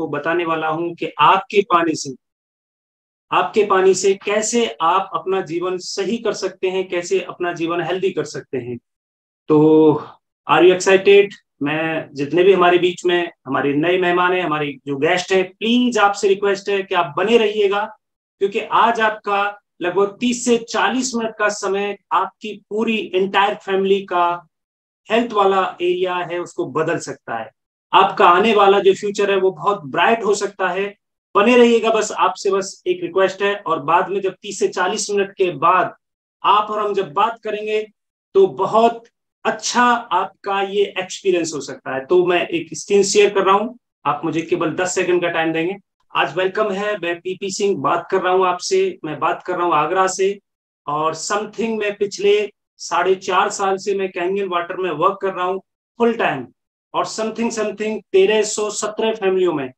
आपको बताने वाला हूं कि आपके पानी से कैसे आप अपना जीवन सही कर सकते हैं, कैसे अपना जीवन हेल्दी कर सकते हैं। तो आर यू एक्साइटेड? मैं जितने भी हमारे बीच में हमारे नए मेहमान हैं, हमारे जो गेस्ट हैं, प्लीज आपसे रिक्वेस्ट है कि आप बने रहिएगा, क्योंकि आज आपका लगभग 30 से 40 मिनट का समय आपकी पूरी एंटायर फैमिली का हेल्थ वाला एरिया है उसको बदल सकता है। आपका आने वाला जो फ्यूचर है वो बहुत ब्राइट हो सकता है। बने रहिएगा, बस आपसे बस एक रिक्वेस्ट है। और बाद में जब 30 से 40 मिनट के बाद आप और हम जब बात करेंगे तो बहुत अच्छा आपका ये एक्सपीरियंस हो सकता है। तो मैं एक स्क्रीन शेयर कर रहा हूं, आप मुझे केवल 10 सेकंड का टाइम देंगे। आज वेलकम है, मैं पीपी सिंह बात कर रहा हूं आपसे, मैं बात कर रहा हूं आगरा से। और समथिंग मैं पिछले 4.5 साल से मैं कैंगन वाटर में वर्क कर रहा हूं फुल टाइम। और समथिंग समथिंग 1317 फैमिलियों में,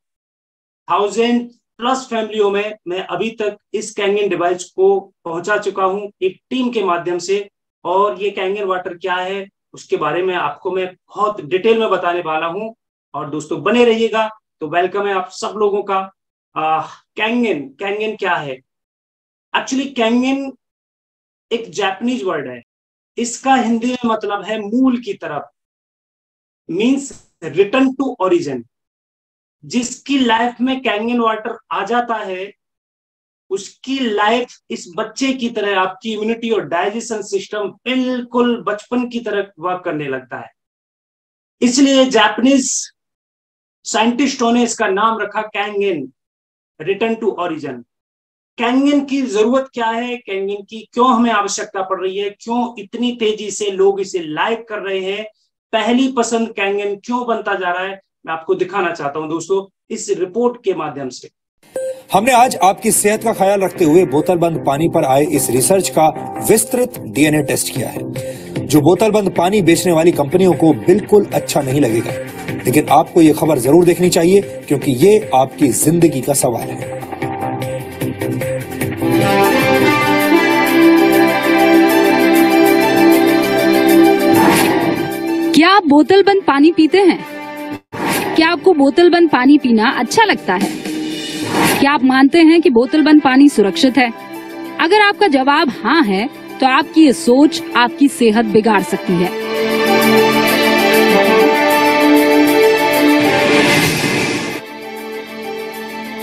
1000+ फैमिलियों में मैं अभी तक इस कैंगन डिवाइस को पहुंचा चुका हूं एक टीम के माध्यम से। और ये कैंगन वाटर क्या है उसके बारे में आपको मैं बहुत डिटेल में बताने वाला हूं। और दोस्तों बने रहिएगा। तो वेलकम है आप सब लोगों का। कैंगन कैंगन क्या है? एक्चुअली कैंगन एक जापानीज वर्ड है। इसका हिंदी में मतलब है मूल की तरफ, मींस रिटर्न टू ओरिजिन। जिसकी लाइफ में कैंगन वाटर आ जाता है उसकी लाइफ इस बच्चे की तरह, आपकी इम्यूनिटी और डाइजेशन सिस्टम बिल्कुल बचपन की तरह वर्क करने लगता है। इसलिए जापानीज साइंटिस्टों ने इसका नाम रखा Kangen, return to origin. Kangen की जरूरत क्या है, कैंगन की क्यों हमें आवश्यकता पड़ रही है, क्यों इतनी तेजी से लोग इसे लाइक कर रहे हैं, पहली पसंद कैंगन क्यों बनता जा रहा है, मैं आपको दिखाना चाहता हूं दोस्तों इस रिपोर्ट के माध्यम से। हमने आज आपकी सेहत का ख्याल रखते हुए बोतल बंद पानी पर आए इस रिसर्च का विस्तृत डीएनए टेस्ट किया है, जो बोतल बंद पानी बेचने वाली कंपनियों को बिल्कुल अच्छा नहीं लगेगा। लेकिन आपको ये खबर जरूर देखनी चाहिए, क्योंकि ये आपकी जिंदगी का सवाल है। क्या आप बोतल बंद पानी पीते हैं? क्या आपको बोतल बंद पानी पीना अच्छा लगता है? क्या आप मानते हैं कि बोतल बंद पानी सुरक्षित है? अगर आपका जवाब हाँ है, तो आपकी ये सोच आपकी सेहत बिगाड़ सकती है।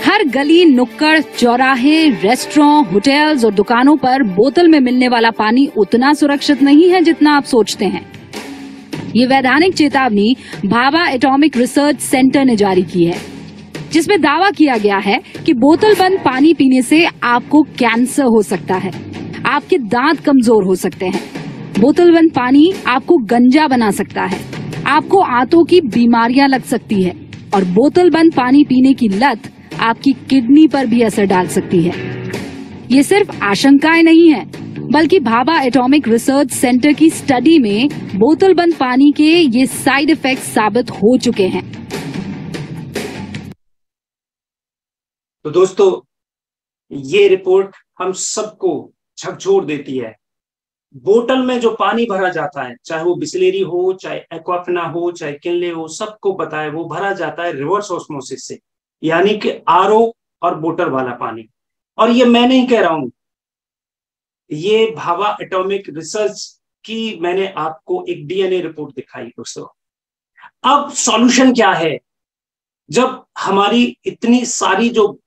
हर गली, नुक्कड़, चौराहे, रेस्टोरेंट, होटल्स और दुकानों पर बोतल में मिलने वाला पानी उतना सुरक्षित नहीं है जितना आप सोचते हैं। ये वैधानिक चेतावनी भाभा एटॉमिक रिसर्च सेंटर ने जारी की है, जिसमें दावा किया गया है कि बोतल बंद पानी पीने से आपको कैंसर हो सकता है, आपके दांत कमजोर हो सकते हैं। बोतल बंद पानी आपको गंजा बना सकता है, आपको आंतों की बीमारियां लग सकती है, और बोतल बंद पानी पीने की लत आपकी किडनी पर भी असर डाल सकती है। ये सिर्फ आशंकाएं नहीं है, बल्कि भाभा एटॉमिक रिसर्च सेंटर की स्टडी में बोतल बंद पानी के ये साइड इफेक्ट्स साबित हो चुके हैं। तो दोस्तों ये रिपोर्ट हम सबको झकझोर देती है। बोतल में जो पानी भरा जाता है, चाहे वो बिस्लेरी हो, चाहे एक्वाफिना हो, चाहे किनले हो, सबको पता है वो भरा जाता है रिवर्स ऑस्मोसिस से, यानी कि आरओ और बोतल वाला पानी। और ये मैं नहीं कह रहा हूं, ये भाभा एटॉमिक रिसर्च की मैंने आपको एक डीएनए रिपोर्ट दिखाई दोस्तों। अब सॉल्यूशन क्या है? जब हमारी इतनी सारी जो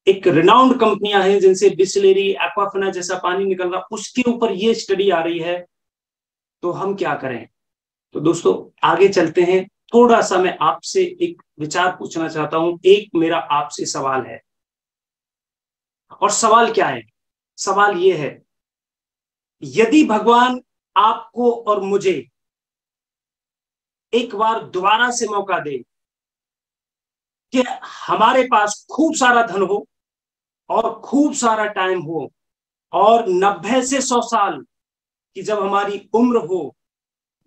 एक रिनाउंड कंपनियां हैं जिनसे बिस्लेरी, एक्वाफिना जैसा पानी निकल रहा, उसके ऊपर ये स्टडी आ रही है, तो हम क्या करें? तो दोस्तों आगे चलते हैं। थोड़ा सा मैं आपसे एक विचार पूछना चाहता हूं। एक मेरा आपसे सवाल है, और सवाल क्या है? सवाल ये है, यदि भगवान आपको और मुझे एक बार दोबारा से मौका दे कि हमारे पास खूब सारा धन हो और खूब सारा टाइम हो, और 90 से 100 साल की जब हमारी उम्र हो,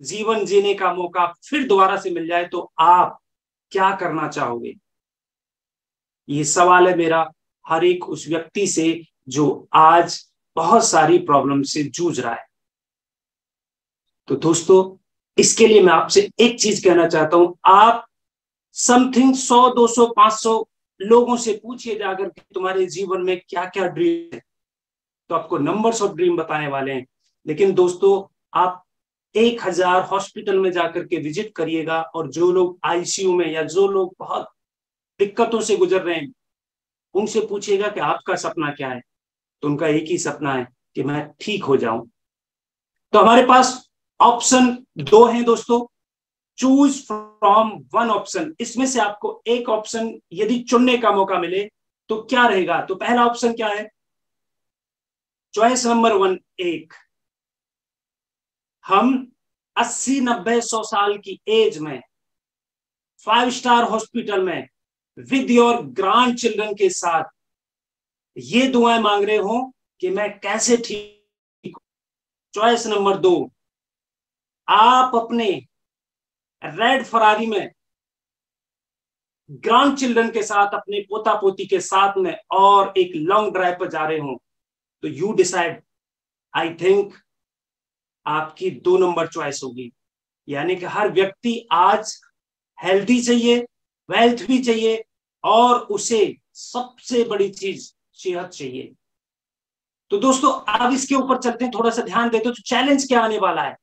जीवन जीने का मौका फिर दोबारा से मिल जाए, तो आप क्या करना चाहोगे? ये सवाल है मेरा हर एक उस व्यक्ति से जो आज बहुत सारी प्रॉब्लम से जूझ रहा है। तो दोस्तों इसके लिए मैं आपसे एक चीज कहना चाहता हूं। आप समथिंग 100, 200, 500 लोगों से पूछिए जाकर के तुम्हारे जीवन में क्या क्या ड्रीम है, तो आपको नंबर्स ऑफ ड्रीम बताने वाले हैं। लेकिन दोस्तों, आप 1000 हॉस्पिटल में जाकर के विजिट करिएगा, और जो लोग आईसीयू में या जो लोग बहुत दिक्कतों से गुजर रहे हैं, उनसे पूछिएगा कि आपका सपना क्या है, तो उनका एक ही सपना है कि मैं ठीक हो जाऊं। तो हमारे पास ऑप्शन 2 है दोस्तों, चूज फ्रॉम वन ऑप्शन। इसमें से आपको एक ऑप्शन यदि चुनने का मौका मिले तो क्या रहेगा? तो पहला ऑप्शन क्या है? चॉइस नंबर 1, एक, हम 80, 90, 100 साल की एज में 5 स्टार हॉस्पिटल में विद योर ग्रैंड चिल्ड्रन के साथ ये दुआएं मांग रहे हो कि मैं कैसे ठीक। चॉइस नंबर 2, आप अपने रेड फरारी में ग्रैंड चिल्ड्रन के साथ, अपने पोता पोती के साथ में और एक लॉन्ग ड्राइव पर जा रहे हो, तो यू डिसाइड। आई थिंक आपकी 2 नंबर चॉइस होगी। यानी कि हर व्यक्ति आज हेल्थी चाहिए, वेल्थ भी चाहिए, और उसे सबसे बड़ी चीज सेहत चाहिए। तो दोस्तों, आप इसके ऊपर चलते हैं, थोड़ा सा ध्यान देते हो तो चैलेंज क्या आने वाला है।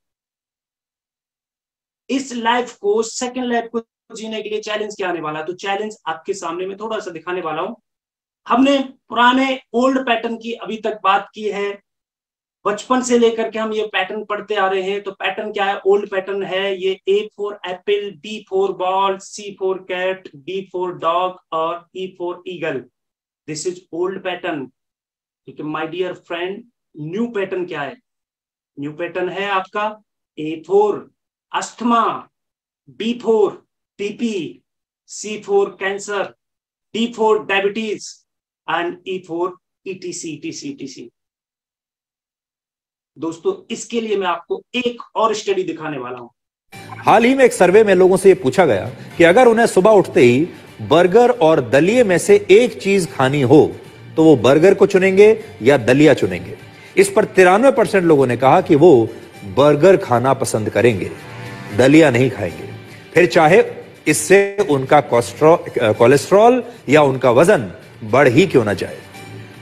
इस लाइफ को, सेकंड लाइफ को जीने के लिए चैलेंज क्या आने वाला है, तो चैलेंज आपके सामने में थोड़ा सा दिखाने वाला हूं। हमने पुराने ओल्ड पैटर्न की अभी तक बात की है, बचपन से लेकर के हम ये पैटर्न पढ़ते आ रहे हैं। तो पैटर्न क्या है? ओल्ड पैटर्न है ये, A for apple, B for ball, C for cat, D for dog और E for eagle. This is old pattern. ठीक है my dear friend, new pattern क्या है? न्यू पैटर्न है आपका A for asthma, B for TB, C for cancer, D for diabetes and E for ETC। दोस्तों, इसके लिए मैं आपको एक और स्टडी दिखाने वाला हूं। हाल ही में एक सर्वे में लोगों से यह पूछा गया कि अगर उन्हें सुबह उठते ही बर्गर और दलिये में से एक चीज खानी हो तो वो बर्गर को चुनेंगे या दलिया चुनेंगे। इस पर 93% लोगों ने कहा कि वो बर्गर खाना पसंद करेंगे, दलिया नहीं खाएंगे, फिर चाहे इससे उनका कोलेस्ट्रॉल या उनका वजन बढ़ ही क्यों ना जाए।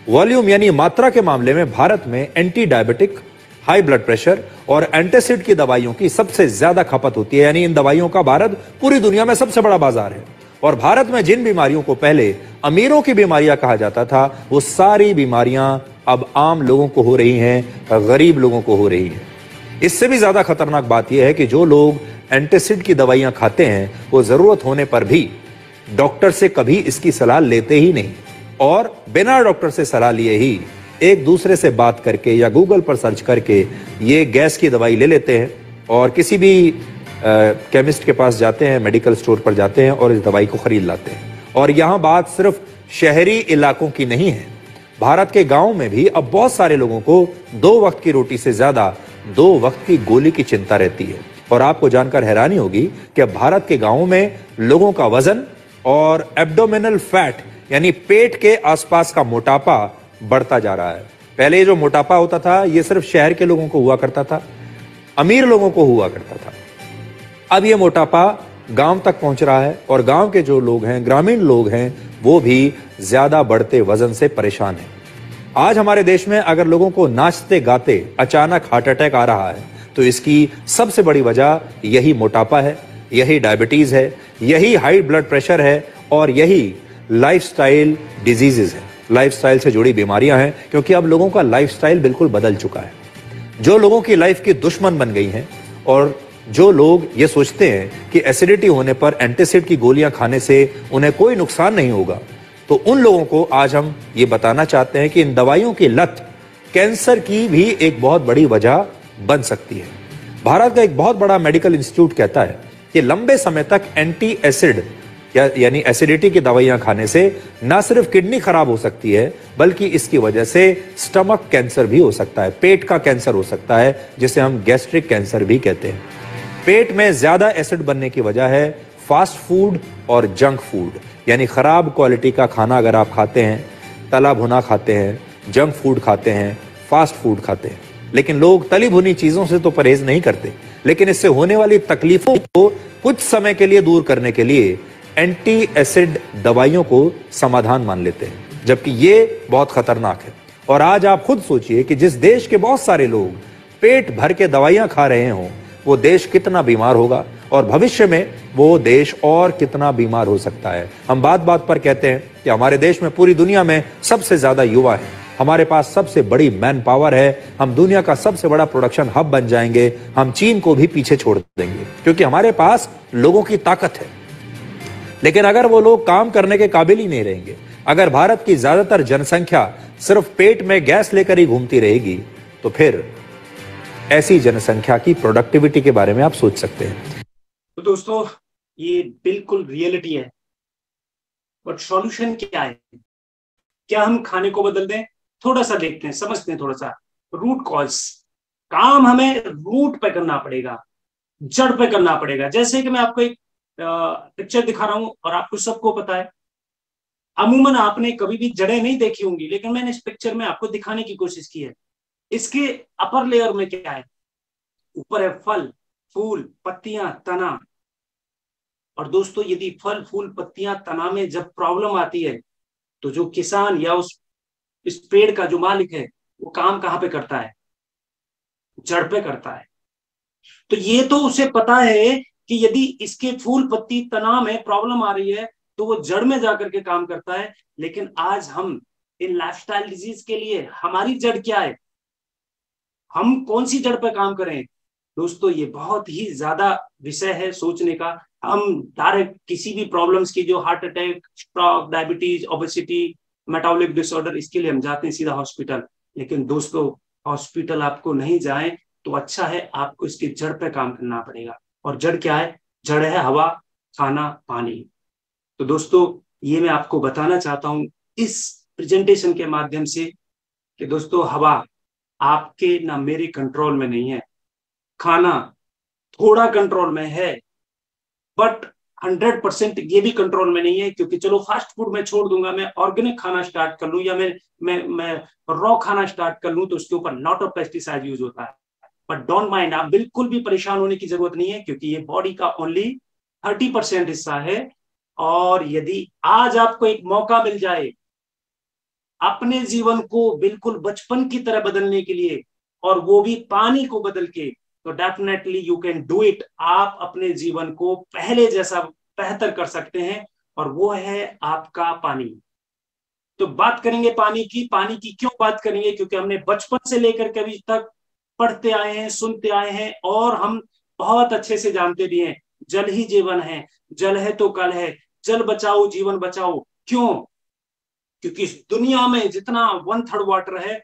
वॉल्यूम यानी मात्रा के मामले में भारत में anti diabetic, high blood pressure और एंटासिड की दवाइयों की सबसे ज्यादा खपत होती है। यानी इन दवाइयों का भारत पूरी दुनिया में सबसे बड़ा बाजार है। और भारत में जिन बीमारियों को पहले अमीरों की बीमारियां कहा जाता था, वो सारी बीमारियां अब आम लोगों को हो रही हैं, गरीब लोगों को हो रही हैं। इससे भी ज्यादा खतरनाक बात यह है कि जो लोग एंटासिड की दवाइयां खाते हैं वो जरूरत होने पर भी डॉक्टर से कभी इसकी सलाह लेते ही नहीं, और बिना डॉक्टर से सलाह लिए ही एक दूसरे से बात करके या गूगल पर सर्च करके ये गैस की दवाई ले लेते हैं और किसी भी केमिस्ट के पास जाते हैं, मेडिकल स्टोर पर जाते हैं और इस दवाई को खरीद लाते हैं। और यहां बात सिर्फ शहरी इलाकों की नहीं है, भारत के गांव में भी अब बहुत सारे लोगों को 2 वक्त की रोटी से ज्यादा 2 वक्त की गोली की चिंता रहती है। और आपको जानकर हैरानी होगी कि अब भारत के गांवों में लोगों का वजन और एब्डोमिनल फैट यानी पेट के आसपास का मोटापा बढ़ता जा रहा है। पहले ये जो मोटापा होता था ये सिर्फ शहर के लोगों को हुआ करता था, अमीर लोगों को हुआ करता था। अब ये मोटापा गांव तक पहुंच रहा है और गांव के जो लोग हैं, ग्रामीण लोग हैं, वो भी ज्यादा बढ़ते वजन से परेशान हैं। आज हमारे देश में अगर लोगों को नाचते गाते अचानक हार्ट अटैक आ रहा है तो इसकी सबसे बड़ी वजह यही मोटापा है, यही डायबिटीज है, यही हाई ब्लड प्रेशर है और यही लाइफस्टाइल डिजीजेज है, लाइफस्टाइल से जुड़ी बीमारियां हैं। क्योंकि अब लोगों का लाइफस्टाइल बिल्कुल बदल चुका है। जो लोगों की लाइफ की दुश्मन बन गई हैं और जो लोग ये सोचते हैं कि एसिडिटी होने पर एंटासिड की गोलियां खाने से उन्हें कोई नुकसान नहीं होगा, तो उन लोगों को आज हम ये बताना चाहते हैं कि इन दवाइयों की लत कैंसर की भी एक बहुत बड़ी वजह बन सकती है। भारत का एक बहुत बड़ा मेडिकल इंस्टीट्यूट कहता है कि लंबे समय तक एंटी एसिड यानी एसिडिटी की दवाइयां खाने से ना सिर्फ किडनी खराब हो सकती है बल्कि इसकी वजह से स्टमक कैंसर भी हो सकता है, पेट का कैंसर हो सकता है, जिसे हम गैस्ट्रिक कैंसर भी कहते हैं। पेट में ज्यादा एसिड बनने की वजह है फास्ट फूड और जंक फूड, यानी खराब क्वालिटी का खाना अगर आप खाते हैं, तला भुना खाते हैं, जंक फूड खाते हैं, फास्ट फूड खाते हैं। लेकिन लोग तली भुनी चीजों से तो परहेज नहीं करते, लेकिन इससे होने वाली तकलीफों को कुछ समय के लिए दूर करने के लिए एंटी एसिड दवाइयों को समाधान मान लेते हैं, जबकि ये बहुत खतरनाक है। और आज आप खुद सोचिए कि जिस देश के बहुत सारे लोग पेट भर के दवाइयां खा रहे हों, वो देश कितना बीमार होगा और भविष्य में वो देश और कितना बीमार हो सकता है। हम बात बात पर कहते हैं कि हमारे देश में पूरी दुनिया में सबसे ज्यादा युवा है, हमारे पास सबसे बड़ी मैन पावर है, हम दुनिया का सबसे बड़ा प्रोडक्शन हब बन जाएंगे, हम चीन को भी पीछे छोड़ देंगे क्योंकि हमारे पास लोगों की ताकत है। लेकिन अगर वो लोग काम करने के काबिल ही नहीं रहेंगे, अगर भारत की ज्यादातर जनसंख्या सिर्फ पेट में गैस लेकर ही घूमती रहेगी, तो फिर ऐसी जनसंख्या की प्रोडक्टिविटी के बारे में आप सोच सकते हैं। तो दोस्तों, ये बिल्कुल रियलिटी है, बट सॉल्यूशन क्या है? क्या हम खाने को बदल दें? थोड़ा सा देखते हैं, समझते हैं थोड़ा सा रूट कॉज। काम हमें रूट पे करना पड़ेगा, जड़ पे करना पड़ेगा। जैसे कि मैं आपको एक पिक्चर दिखा रहा हूं और आपको सबको पता है, अमूमन आपने कभी भी जड़ें नहीं देखी होंगी, लेकिन मैंने इस पिक्चर में आपको दिखाने की कोशिश की है। इसके अपर लेयर में क्या है? ऊपर है फल, फूल, पत्तियां, तना। और दोस्तों, यदि फल, फूल, पत्तियां, तना में जब प्रॉब्लम आती है, तो जो किसान या इस पेड़ का जो मालिक है, वो काम कहां पे करता है? जड़ पे करता है। तो ये तो उसे पता है कि यदि इसके फूल, पत्ती, तना में प्रॉब्लम आ रही है तो वो जड़ में जाकर के काम करता है। लेकिन आज हम इन लाइफस्टाइल डिजीज के लिए हमारी जड़ क्या है? हम कौन सी जड़ पे काम करें? दोस्तों, ये बहुत ही ज्यादा विषय है सोचने का। हम डायरेक्ट किसी भी प्रॉब्लम्स की, जो heart attack, stroke, diabetes, obesity, metabolic disorder, इसके लिए हम जाते हैं सीधा हॉस्पिटल। लेकिन दोस्तों, हॉस्पिटल आपको नहीं जाए तो अच्छा है, आपको इसकी जड़ पे काम करना पड़ेगा। और जड़ क्या है? जड़ है हवा, खाना, पानी। तो दोस्तों, ये मैं आपको बताना चाहता हूं इस प्रेजेंटेशन के माध्यम से कि दोस्तों, हवा आपके ना मेरे कंट्रोल में नहीं है, खाना थोड़ा कंट्रोल में है, बट 100% ये भी कंट्रोल में नहीं है। क्योंकि चलो फास्ट फूड में छोड़ दूंगा, मैं ऑर्गेनिक खाना स्टार्ट कर लूं या मैं रॉ खाना स्टार्ट कर लूं, तो उसके ऊपर लॉट ऑफ पेस्टिसाइड यूज होता है। बट डोंट माइंड, आप बिल्कुल भी परेशान होने की जरूरत नहीं है, क्योंकि ये बॉडी का ओनली 30% हिस्सा है। और यदि आज आपको एक मौका मिल जाए अपने जीवन को बिल्कुल बचपन की तरह बदलने के लिए, और वो भी पानी को बदल के, तो definitely you can do it. आप अपने जीवन को पहले जैसा बेहतर कर सकते हैं, और वो है आपका पानी। तो बात करेंगे पानी की। पानी की क्यों बात करेंगे? क्योंकि हमने बचपन से लेकर के अभी तक पढ़ते आए हैं, सुनते आए हैं, और हम बहुत अच्छे से जानते भी हैं, जल ही जीवन है, जल है तो कल है, जल बचाओ जीवन बचाओ। क्यों? क्योंकि इस दुनिया में जितना 1/3 वाटर है,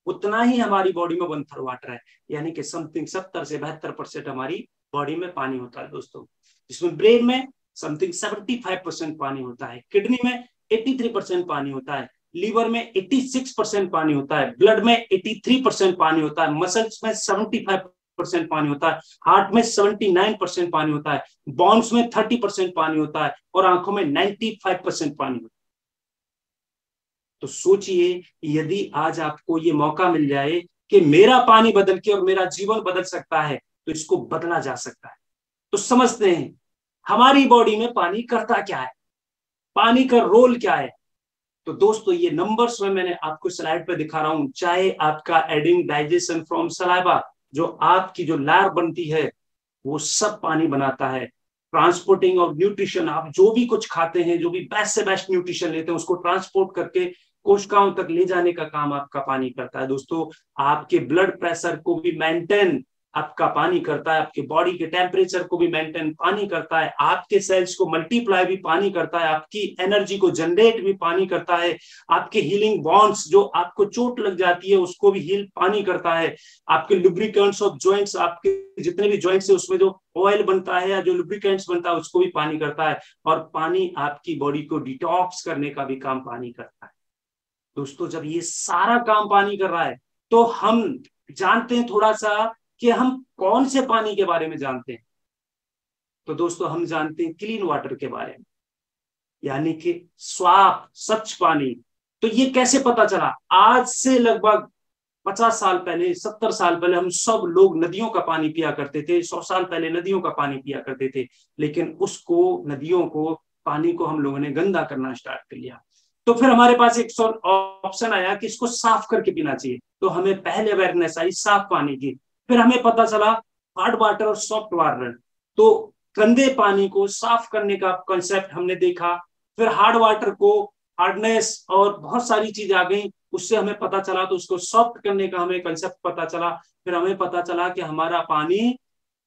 उतना ही हमारी बॉडी में 1/3 वाटर है। यानी कि समथिंग 70 से 72% हमारी बॉडी में पानी होता है दोस्तों। जिसमें ब्रेन में समथिंग 75% पानी होता है, किडनी में 83% पानी होता है, लीवर में 86% पानी होता है, ब्लड में 83% पानी होता है, मसल्स में 75% पानी होता है, हार्ट में 79% पानी होता है, बोन्स में 30% पानी होता है, और आंखों में 95% पानी होता है। तो सोचिए, यदि आज आपको ये मौका मिल जाए कि मेरा पानी बदल के और मेरा जीवन बदल सकता है, तो इसको बदला जा सकता है। तो समझते हैं हमारी बॉडी में पानी करता क्या है, पानी का रोल क्या है। तो दोस्तों, ये नंबर्स में मैंने आपको स्लाइड पे दिखा रहा हूं। चाहे आपका एडिंग, डाइजेशन फ्रॉम सलाइवा, जो आपकी जो लार बनती है, वो सब पानी बनाता है। ट्रांसपोर्टिंग और न्यूट्रिशन, आप जो भी कुछ खाते हैं, जो भी बेस्ट से बेस्ट न्यूट्रिशन लेते हैं, उसको ट्रांसपोर्ट करके कोशिकाओं तक ले जाने का काम आपका पानी करता है। दोस्तों, आपके ब्लड प्रेशर को भी मेंटेन आपका पानी करता है, आपके बॉडी के टेम्परेचर को भी मेंटेन पानी करता है, आपके सेल्स को मल्टीप्लाई भी पानी करता है, आपकी एनर्जी को जनरेट भी पानी करता है, आपके हीलिंग बॉन्ड्स, जो आपको चोट लग जाती है उसको भी हील पानी करता है, आपके लुब्रिकेंट्स ऑफ जॉइंट्स, आपके जितने भी जॉइंट्स है उसमें जो ऑयल बनता है या जो लुब्रिकेंट्स बनता है उसको भी पानी करता है। और पानी आपकी बॉडी को डिटॉक्स करने का भी काम पानी करता है। दोस्तों, जब ये सारा काम पानी कर रहा है, तो हम जानते हैं थोड़ा सा कि हम कौन से पानी के बारे में जानते हैं। तो दोस्तों, हम जानते हैं क्लीन वाटर के बारे में, यानी कि साफ स्वच्छ पानी। तो ये कैसे पता चला? आज से लगभग 50 साल पहले, 70 साल पहले हम सब लोग नदियों का पानी पिया करते थे। 100 साल पहले नदियों का पानी पिया करते थे, लेकिन उसको, नदियों को पानी को हम लोगों ने गंदा करना स्टार्ट कर लिया। तो फिर हमारे पास एक ऑप्शन आया कि इसको साफ करके पीना चाहिए। तो हमें पहले अवेयरनेस आई साफ पानी की। फिर हमें पता चला हार्ड वाटर और सॉफ्ट वाटर, तो गंदे पानी को साफ करने का कॉन्सेप्ट हमने देखा। फिर हार्ड वाटर को हार्डनेस और बहुत सारी चीज आ गई, उससे हमें पता चला, तो उसको सॉफ्ट करने का हमें कंसेप्ट पता चला। फिर हमें पता चला कि हमारा पानी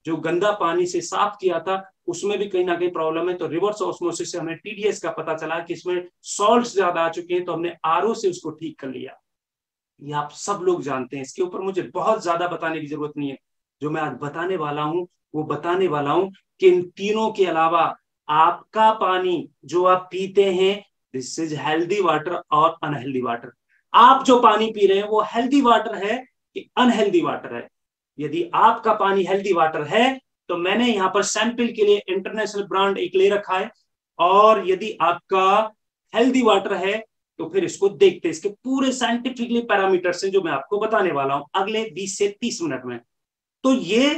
जो गंदा पानी से साफ किया था उसमें भी कहीं ना कहीं प्रॉब्लम है। तो रिवर्स ऑस्मोसिस से हमें टीडीएस का पता चला कि इसमें सॉल्ट ज्यादा आ चुके हैं, तो हमने आरओ से उसको ठीक कर लिया। ये आप सब लोग जानते हैं, इसके ऊपर मुझे बहुत ज्यादा बताने की जरूरत नहीं है। जो मैं आज बताने वाला हूं वो बताने वाला हूं कि इन तीनों के अलावा आपका पानी जो आप पीते हैं, दिस इज हेल्दी वाटर और अनहेल्दी वाटर। आप जो पानी पी रहे हैं वो हेल्दी वाटर है कि अनहेल्दी वाटर है। यदि आपका पानी हेल्दी वाटर है तो मैंने यहाँ पर सैंपल के लिए इंटरनेशनल ब्रांड एक ले रखा है, और यदि आपका हेल्दी वाटर है तो फिर इसको देखते हैं, इसके पूरे साइंटिफिकली पैरामीटर्स हैं जो मैं आपको बताने वाला हूं अगले 20 से 30 मिनट में। तो ये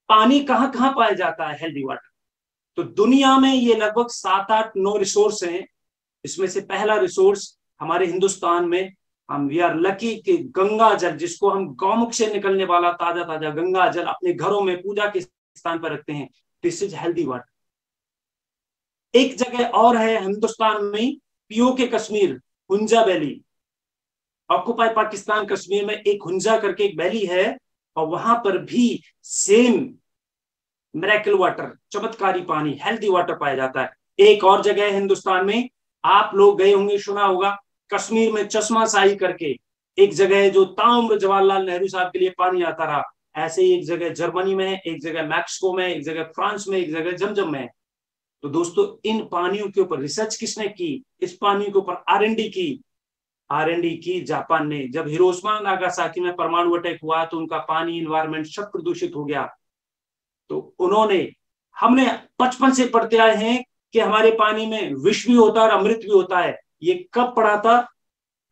पानी कहां कहां पाया जाता है हेल्दी वाटर? तो दुनिया में ये लगभग 7-8-9 रिसोर्स हैं। इसमें से पहला रिसोर्स हमारे हिंदुस्तान में, हम वी आर लकी कि गंगा जल, जिसको हम गौमुख से निकलने वाला ताजा ताजा गंगा जल अपने घरों में पूजा के स्थान पर रखते हैं, दिस इज हेल्दी वाटर। एक जगह और है हिंदुस्तान में, PoK Kashmir, Hunza valley, occupy Pakistan Kashmir में एक हुंजा करके एक वैली है, और वहां पर भी सेम मिरेकल वाटर, चमत्कारी पानी, हेल्दी वाटर पाया जाता है। एक और जगह है हिंदुस्तान में, आप लोग गए होंगे, सुना होगा, कश्मीर में चश्मा शाही करके एक जगह है जो ताउम्र जवाहरलाल नेहरू साहब के लिए पानी आता रहा। ऐसे ही एक जगह जर्मनी में है, एक जगह मैक्सिको में, एक जगह फ्रांस में, एक जगह जमजम में। तो दोस्तों इन पानियों के ऊपर रिसर्च किसने की? इस पानी के ऊपर आर एंड डी की जापान ने। जब हिरोशिमा नागासाकी में परमाणु अटैक हुआ तो उनका पानी, इन्वायरमेंट सब प्रदूषित हो गया। तो उन्होंने, हमने बचपन से पढ़ते आए हैं कि हमारे पानी में विष भी होता है और अमृत भी होता है। ये कब पढ़ा था?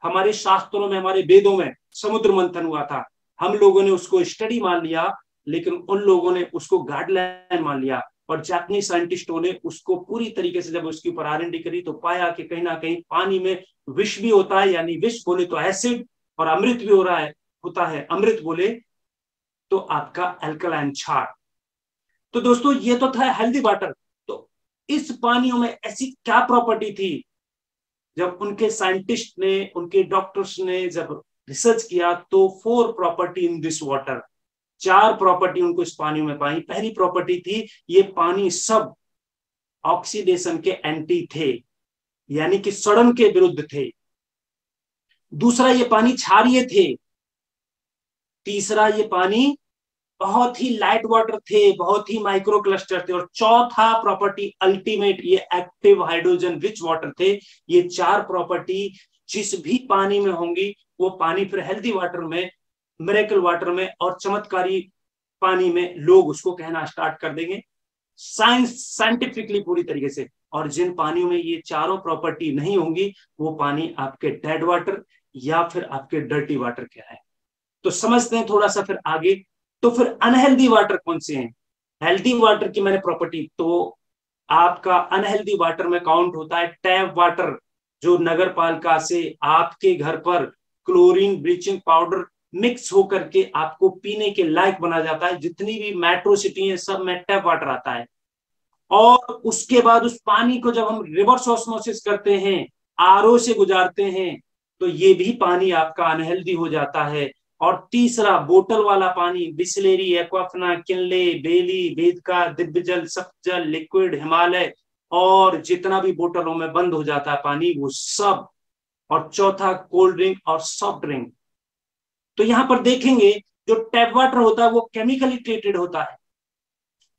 हमारे शास्त्रों में, हमारे वेदों में समुद्र मंथन हुआ था, हम लोगों ने उसको स्टडी मान लिया, लेकिन उन लोगों ने उसको गाइडलाइन मान लिया। और जापानीज साइंटिस्टों ने उसको पूरी तरीके से जब उसके ऊपर आर&डी करी तो पाया कि कहीं ना कहीं पानी में विष भी होता है, यानी विष बोले तो एसिड, और अमृत भी होता है, अमृत बोले तो आपका अल्कलाइन क्षार। तो दोस्तों ये तो था हेल्दी वाटर। तो इस पानियों में ऐसी क्या प्रॉपर्टी थी? जब उनके साइंटिस्ट ने, उनके डॉक्टर्स ने जब रिसर्च किया तो 4 property in this water, 4 property उनको इस पानी में पाई। पहली प्रॉपर्टी थी, ये पानी सब ऑक्सीडेशन के एंटी थे, यानी कि सड़न के विरुद्ध थे। दूसरा, ये पानी क्षारीय थे। तीसरा, ये पानी बहुत ही लाइट वाटर थे, बहुत ही माइक्रो क्लस्टर थे। और चौथा प्रॉपर्टी अल्टीमेट, ये एक्टिव हाइड्रोजन रिच वाटर थे। ये 4 प्रॉपर्टी जिस भी पानी में होंगी वो पानी फिर हेल्दी वाटर में, मिरेकल वाटर में और चमत्कारी पानी में लोग उसको कहना स्टार्ट कर देंगे साइंटिफिकली पूरी तरीके से। और जिन पानियों में ये चारों प्रॉपर्टी नहीं होंगी वो पानी आपके डेड वाटर या फिर आपके डर्टी वाटर क्या है। तो समझते हैं थोड़ा सा फिर आगे। तो फिर अनहेल्दी वाटर कौन से हैं? हेल्दी वाटर की मैंने प्रॉपर्टी, तो आपका अनहेल्दी वाटर में काउंट होता है टैप वाटर, जो नगर पालिका से आपके घर पर क्लोरीन ब्लीचिंग पाउडर मिक्स होकर के आपको पीने के लायक बना जाता है। जितनी भी मेट्रो सिटी है सब में टैप वाटर आता है। और उसके बाद उस पानी को जब हम रिवर्स ऑस्मोसिस करते हैं, आरओ से गुजारते हैं, तो ये भी पानी आपका अनहेल्दी हो जाता है। और तीसरा, बोतल वाला पानी, बिस्लेरी, एक्वाफना, किनले, बेली, वेदका, दिव्य जल, सप्तजल, लिक्विड, हिमालय, और जितना भी बोतलों में बंद हो जाता है पानी वो सब। और चौथा, कोल्ड ड्रिंक और सॉफ्ट ड्रिंक। तो यहां पर देखेंगे जो टैप वाटर होता है वो केमिकली ट्रीटेड होता है,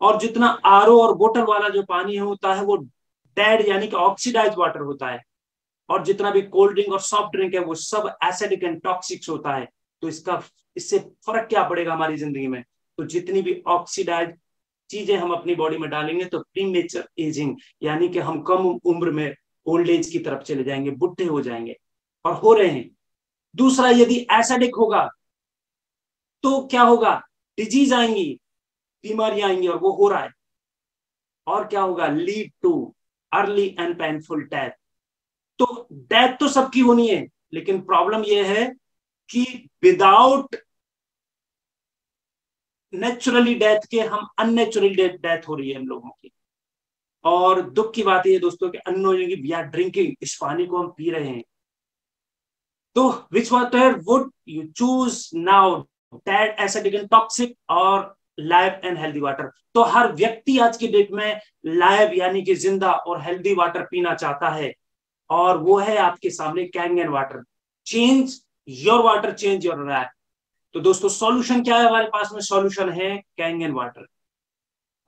और जितना आरओ और बोतल वाला जो पानी होता है वो डेड यानी कि ऑक्सीडाइज वाटर होता है। और जितना भी कोल्ड ड्रिंक और सॉफ्ट ड्रिंक है वो सब एसिडिक एंड टॉक्सिक होता है। तो इससे फर्क क्या पड़ेगा हमारी जिंदगी में? तो जितनी भी ऑक्सीडाइज चीजें हम अपनी बॉडी में डालेंगे तो प्रीमेचर एजिंग, यानी कि हम कम उम्र में ओल्ड एज की तरफ चले जाएंगे, बुढ़े हो जाएंगे, और हो रहे हैं। दूसरा, यदि एसिडिक होगा तो क्या होगा? डिजीज आएंगी, बीमारियां आएंगी, और वो हो रहा है। और क्या होगा? Lead too early and painful death. तो डेथ तो सबकी होनी है, लेकिन प्रॉब्लम यह है कि विदाउट नेचुरली डेथ के हम अननेचुरली डेथ हो रही है हम लोगों की। और दुख की बात है दोस्तों कि अननोइंगली वी आर ड्रिंकिंग, इस पानी को हम पी रहे हैं। तो which water would you choose now, that acidic and toxic और लाइव एंड हेल्दी वाटर? तो हर व्यक्ति आज की डेट में लाइव यानी कि जिंदा और हेल्दी वाटर पीना चाहता है, और वो है आपके सामने Kangen water. Change your water, change your life. तो दोस्तों सॉल्यूशन क्या है हमारे पास में? सॉल्यूशन है कैंगन वाटर।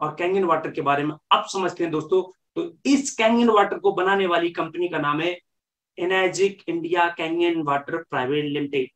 और कैंगन वाटर के बारे में अब समझते हैं दोस्तों। तो इस कैंगन वाटर को बनाने वाली कंपनी का नाम है energic India Kangen water private limited.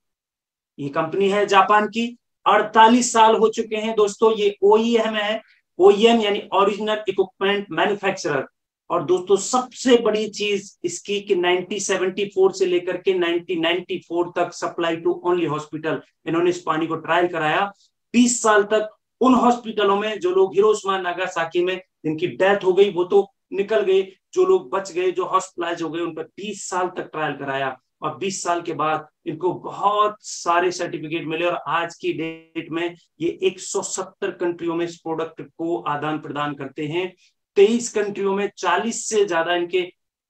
ये कंपनी है जापान की, 48 साल हो चुके हैं दोस्तों। ये OEM है, OEM यानी ओरिजिनल इक्विपमेंट मैन्युफैक्चरर। और दोस्तों सबसे बड़ी चीज इसकी कि 1974 से लेकर के 1994 तक सप्लाई टू ओनली हॉस्पिटल। इन्होंने इस पानी को ट्रायल कराया 20 साल तक उन हॉस्पिटलों में जो लोग हिरोशिमा नागासाकी में जिनकी डेथ हो गई वो तो निकल गए, जो लोग बच गए, जो हॉस्पिटलाइज हो गए, उन पर 20 साल तक ट्रायल कराया। और 20 साल के बाद इनको बहुत सारे सर्टिफिकेट मिले, और आज की डेट में ये 170 कंट्रियों में इस प्रोडक्ट को आदान प्रदान करते हैं। 23 कंट्रियों में 40 से ज्यादा इनके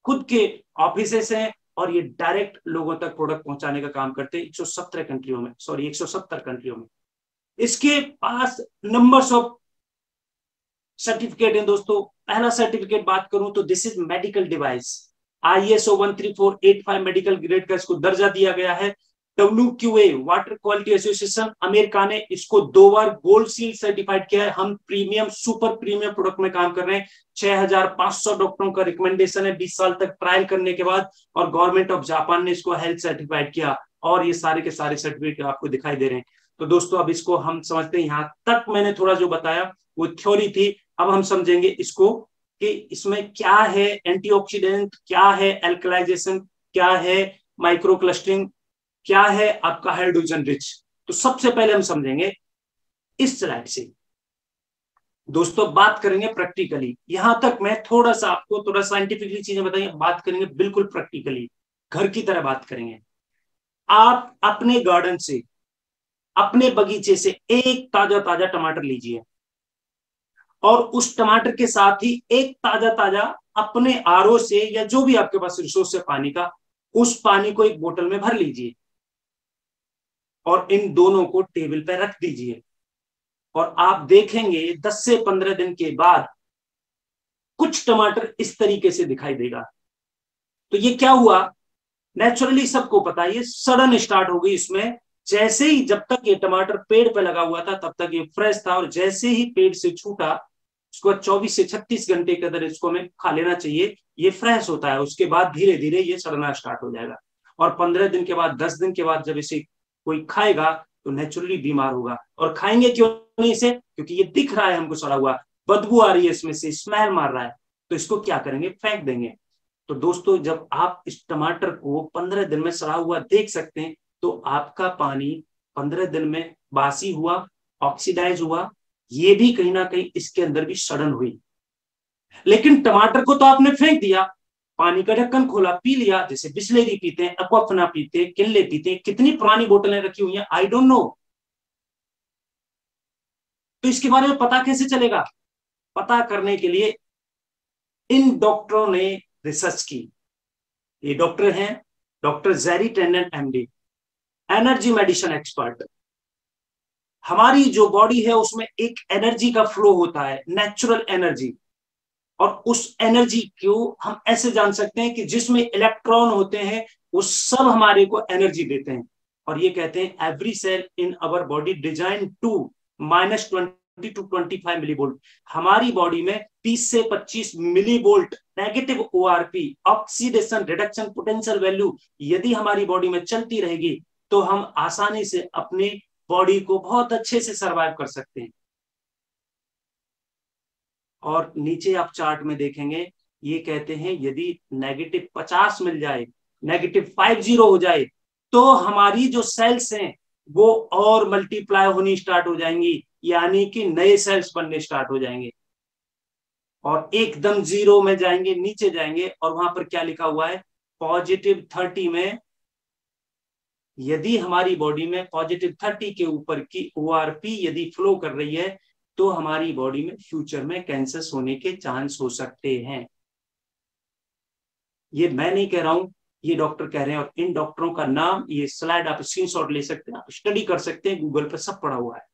खुद के ऑफिसेस हैं, और ये डायरेक्ट लोगों तक प्रोडक्ट पहुंचाने का काम करते हैं 170 कंट्रियों में, सॉरी 170 कंट्रियों में। इसके पास नंबर्स ऑफ सर्टिफिकेट है दोस्तों। पहला सर्टिफिकेट बात करूं तो this is medical device, ISO 13485 medical grade का इसको दर्जा दिया गया है। WQA water quality association America ने इसको 2 बार गोल्ड सील सर्टिफाइड किया है। हम प्रीमियम सुपर प्रीमियम प्रोडक्ट में काम कर रहे हैं। 6500 डॉक्टरों का रिकमेंडेशन है 20 साल तक ट्रायल करने के बाद, और गवर्नमेंट ऑफ जापान ने इसको हेल्थ सर्टिफाइड किया, और ये सारे के सारे सर्टिफिकेट आपको दिखाई दे रहे हैं। तो दोस्तों अब इसको हम समझते हैं। यहां तक मैंने थोड़ा जो बताया वो थ्योरी थी, अब हम समझेंगे इसको कि इसमें क्या है एंटीऑक्सीडेंट, क्या है एल्कलाइजेशन, क्या है माइक्रो क्लस्टरिंग, क्या है आपका हाइड्रोजन रिच। तो सबसे पहले हम समझेंगे इस स्लाइड से। दोस्तों बात करेंगे प्रैक्टिकली। यहां तक मैं थोड़ा सा आपको थोड़ा साइंटिफिकली चीजें बताएंगे, बात करेंगे बिल्कुल प्रैक्टिकली, घर की तरह बात करेंगे। आप अपने गार्डन से, अपने बगीचे से एक ताजा ताजा टमाटर लीजिए, और उस टमाटर के साथ ही एक ताजा ताजा अपने RO से या जो भी आपके पास रिसोर्स है पानी का, उस पानी को एक बोतल में भर लीजिए, और इन दोनों को टेबल पर रख दीजिए। और आप देखेंगे 10 से 15 दिन के बाद कुछ टमाटर इस तरीके से दिखाई देगा। तो ये क्या हुआ? नेचुरली सबको पता है, ये सडन स्टार्ट हो गई इसमें। जैसे ही, जब तक ये टमाटर पेड़ पे लगा हुआ था तब तक ये फ्रेश था, और जैसे ही पेड़ से छूटा उसको 24 से 36 घंटे के अंदर इसको हमें खा लेना चाहिए, ये फ्रेश होता है। उसके बाद धीरे धीरे ये सड़ना स्टार्ट हो जाएगा, और 15 दिन के बाद, 10 दिन के बाद जब इसे कोई खाएगा तो नेचुरली बीमार होगा। और खाएंगे क्यों नहीं इसे? क्योंकि ये दिख रहा है हमको सड़ा हुआ, बदबू आ रही है इसमें से, स्मेल मार रहा है, तो इसको क्या करेंगे? फेंक देंगे। तो दोस्तों जब आप इस टमाटर को 15 दिन में सड़ा हुआ देख सकते हैं, तो आपका पानी 15 दिन में बासी हुआ, ऑक्सीडाइज हुआ, ये भी कहीं ना कहीं इसके अंदर भी सड़न हुई। लेकिन टमाटर को तो आपने फेंक दिया, पानी का ढक्कन खोला, पी लिया, जैसे बिस्लेरी पीते हैं, एक्वाफना पीते हैं, किनले पीते हैं, कितनी पुरानी बोतलें रखी हुई हैं, आई डोंट नो। तो इसके बारे में पता कैसे चलेगा? पता करने के लिए इन डॉक्टरों ने रिसर्च की। ये डॉक्टर हैं doctor Jerry Tenden MD, energy medicine expert. हमारी जो बॉडी है उसमें एक एनर्जी का फ्लो होता है, नेचुरल एनर्जी, और उस एनर्जी को हम ऐसे जान सकते हैं कि जिसमें इलेक्ट्रॉन होते हैं वो सब हमारे को एनर्जी देते हैं। और ये कहते हैं every cell in our body design to -20 to 25 millivolt. हमारी बॉडी में 30 से 25 millivolt negative ORP, oxidation reduction potential value, यदि हमारी बॉडी में चलती रहेगी तो हम आसानी से अपनी बॉडी को बहुत अच्छे से सरवाइव कर सकते हैं। और नीचे आप चार्ट में देखेंगे, ये कहते हैं यदि -50 मिल जाए, -50 हो जाए, तो हमारी जो सेल्स हैं वो और मल्टीप्लाई होनी स्टार्ट हो जाएंगी, यानी कि नए सेल्स बनने स्टार्ट हो जाएंगे। और एकदम जीरो में जाएंगे, नीचे जाएंगे, और वहां पर क्या लिखा हुआ है, +30 में यदि हमारी बॉडी में +30 के ऊपर की ORP यदि फ्लो कर रही है तो हमारी बॉडी में फ्यूचर में कैंसर होने के चांस हो सकते हैं। ये मैं नहीं कह रहा हूं, ये डॉक्टर कह रहे हैं, और इन डॉक्टरों का नाम, ये स्लाइड आप स्क्रीनशॉट ले सकते हैं, आप स्टडी कर सकते हैं, गूगल पर सब पड़ा हुआ है।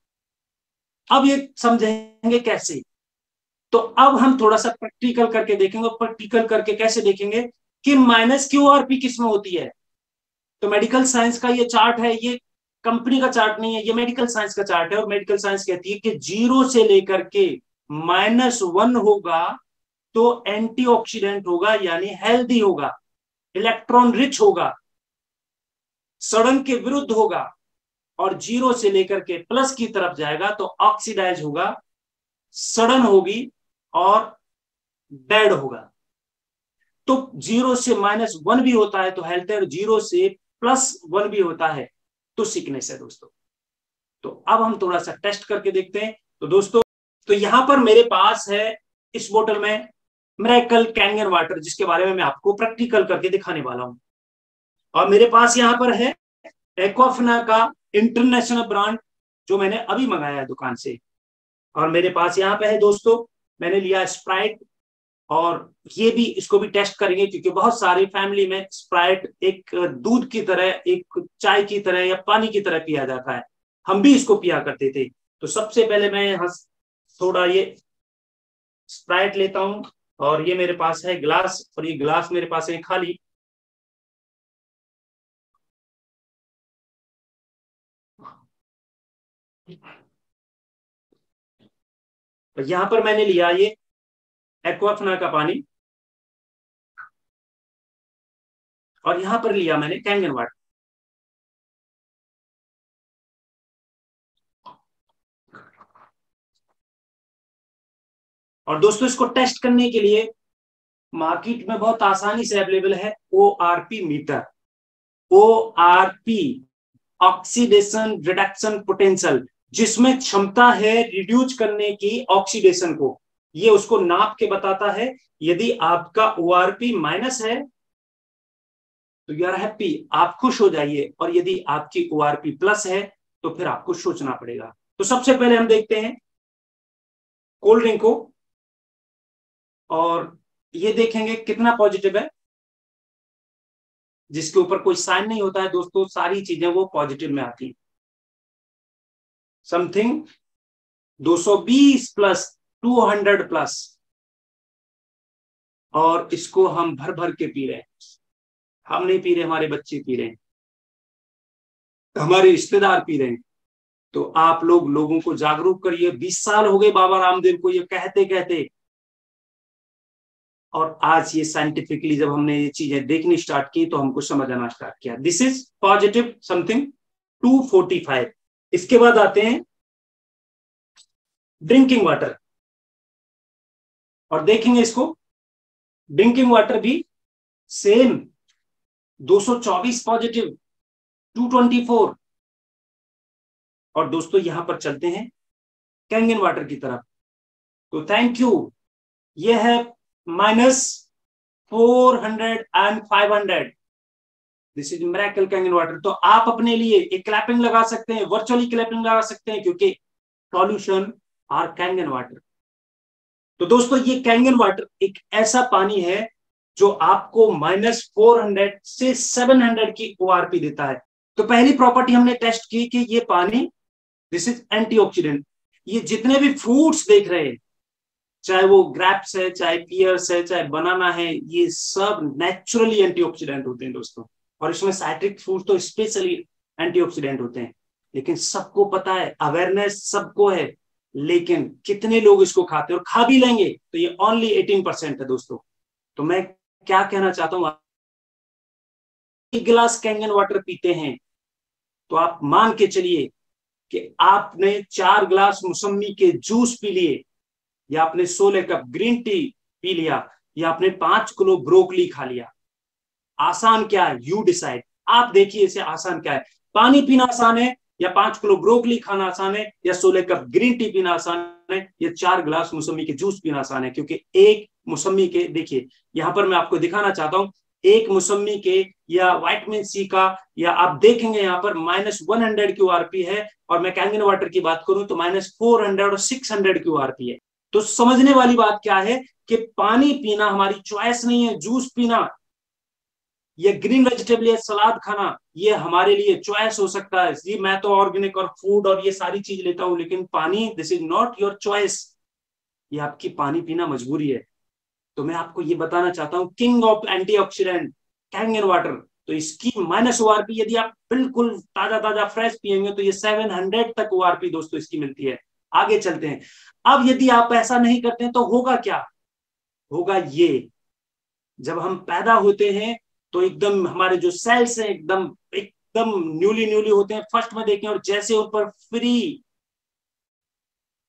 अब ये समझेंगे कैसे, तो अब हम थोड़ा सा प्रैक्टिकल करके देखेंगे। प्रैक्टिकल करके कैसे देखेंगे कि माइनस की ORP किस में होती है। तो मेडिकल साइंस का ये चार्ट है, ये कंपनी का चार्ट नहीं है, ये मेडिकल साइंस का चार्ट है, और मेडिकल साइंस कहती है कि 0 से लेकर के -1 होगा तो एंटीऑक्सीडेंट होगा, यानी हेल्दी होगा, इलेक्ट्रॉन रिच होगा, सड़न के विरुद्ध होगा, और 0 से लेकर के प्लस की तरफ जाएगा तो ऑक्सीडाइज होगा, सड़न होगी और डेड होगा। तो 0 से -1 भी होता है तो हेल्थ है, और 0 से +1 भी होता है तो सिकनेस है दोस्तों। तो अब हम थोड़ा सा टेस्ट करके देखते हैं। तो दोस्तों, तो यहां पर मेरे पास है इस बोतल में मिरेकल कैंगन वाटर, जिसके बारे में मैं आपको प्रैक्टिकल करके दिखाने वाला हूं। और मेरे पास यहां पर है एक्वाफिना का इंटरनेशनल ब्रांड, जो मैंने अभी मंगाया है दुकान से। और मेरे पास यहाँ पे है दोस्तों, मैंने लिया स्प्राइट, और ये भी, इसको भी टेस्ट करेंगे, क्योंकि बहुत सारी फैमिली में स्प्राइट एक दूध की तरह, एक चाय की तरह या पानी की तरह पिया जाता है, हम भी इसको पिया करते थे। तो सबसे पहले मैं यहाँ थोड़ा ये स्प्राइट लेता हूं, और ये मेरे पास है ग्लास, और ये ग्लास मेरे पास है खाली। तो यहां पर मैंने लिया ये एक्वाफिना का पानी, और यहां पर लिया मैंने कैंगन वाटर। और दोस्तों, इसको टेस्ट करने के लिए मार्केट में बहुत आसानी से अवेलेबल है ORP meter. ORP, oxidation reduction potential, जिसमें क्षमता है रिड्यूस करने की ऑक्सीडेशन को, ये उसको नाप के बताता है। यदि आपका ORP माइनस है तो यू आर हैप्पी, आप खुश हो जाइए, और यदि आपकी ORP प्लस है तो फिर आपको सोचना पड़ेगा। तो सबसे पहले हम देखते हैं कोल्ड ड्रिंक को, और ये देखेंगे कितना पॉजिटिव है। जिसके ऊपर कोई साइन नहीं होता है दोस्तों, सारी चीजें वो पॉजिटिव में आती है। समथिंग 220 प्लस, 200 प्लस, और इसको हम भर भर के पी रहे हैं। हम नहीं पी रहे, हमारे बच्चे पी रहे हैं, हमारे रिश्तेदार पी रहे हैं। तो आप लोगों को जागरूक करिए। 20 साल हो गए बाबा रामदेव को ये कहते कहते, और आज ये साइंटिफिकली जब हमने ये चीजें देखनी स्टार्ट की तो हमको समझ आना स्टार्ट किया। This is positive something 245। इसके बाद आते हैं ड्रिंकिंग वाटर, और देखेंगे इसको। ड्रिंकिंग वाटर भी सेम 224 पॉजिटिव, 224। और दोस्तों, यहां पर चलते हैं कैंगन वाटर की तरफ। तो थैंक यू, ये है -400 and 500। This is miracle Kangen water. तो आप अपने लिए एक क्लैपिंग लगा सकते हैं, वर्चुअली क्लैपिंग लगा सकते हैं, क्योंकि सॉल्यूशन आर कैंगन वाटर। तो दोस्तों, ये कैंगन वाटर एक ऐसा पानी है जो आपको -400 से 700 की ORP देता है। तो पहली प्रॉपर्टी हमने टेस्ट की कि ये पानी, दिस इज एंटीऑक्सीडेंट। ये जितने भी फ्रूट्स देख रहे हैं, चाहे वो ग्रेप्स है, चाहे पियर्स है, चाहे बनाना है, ये सब नेचुरली एंटीऑक्सीडेंट होते हैं दोस्तों। और इसमें साइट्रिक फ्रूट तो स्पेशली एंटीऑक्सीडेंट होते हैं। लेकिन सबको पता है, अवेयरनेस सबको है, लेकिन कितने लोग इसको खाते हैं, और खा भी लेंगे तो ये ओनली 18% है दोस्तों। तो मैं क्या कहना चाहता हूं, एक गिलास कैंगन वाटर पीते हैं तो आप मान के चलिए कि आपने 4 गिलास मौसमी के जूस पी लिए, या आपने 16 कप ग्रीन टी पी लिया, या आपने 5 किलो ब्रोकली खा लिया। आसान क्या है, यू डिसाइड। आप देखिए इसे आसान क्या है। पानी पीना आसान है, या 5 किलो ब्रोकली खाना आसान है, या 16 कप ग्रीन टी पीना आसान है, या 4 गिलास मौसमी के जूस पीना आसान है। क्योंकि एक मौसमी के, देखिए यहाँ पर मैं आपको दिखाना चाहता हूँ, एक मौसमी के या विटामिन सी का, या आप देखेंगे यहाँ पर -100 QRP है, और मैं कैंगन वाटर की बात करूं तो -400 और 600 QRP है। तो समझने वाली बात क्या है कि पानी पीना हमारी चॉइस नहीं है, जूस पीना ये ग्रीन वेजिटेबल या सलाद खाना ये हमारे लिए चॉइस हो सकता है। जी मैं तो ऑर्गेनिक और फूड और ये सारी चीज लेता हूं, लेकिन पानी this is not your choice, ये आपकी पानी पीना मजबूरी है। तो मैं आपको ये बताना चाहता हूं, king of antioxidant Kangen water, तो इसकी -ORP यदि आप बिल्कुल ताजा ताजा फ्रेश पियेंगे तो ये 700 तक ORP दोस्तों इसकी मिलती है। आगे चलते हैं। अब यदि आप ऐसा नहीं करते हैं तो होगा क्या, होगा ये, जब हम पैदा होते हैं तो एकदम हमारे जो सेल्स हैं एकदम एकदम न्यूली होते हैं, फर्स्ट में देखें, और जैसे ऊपर फ्री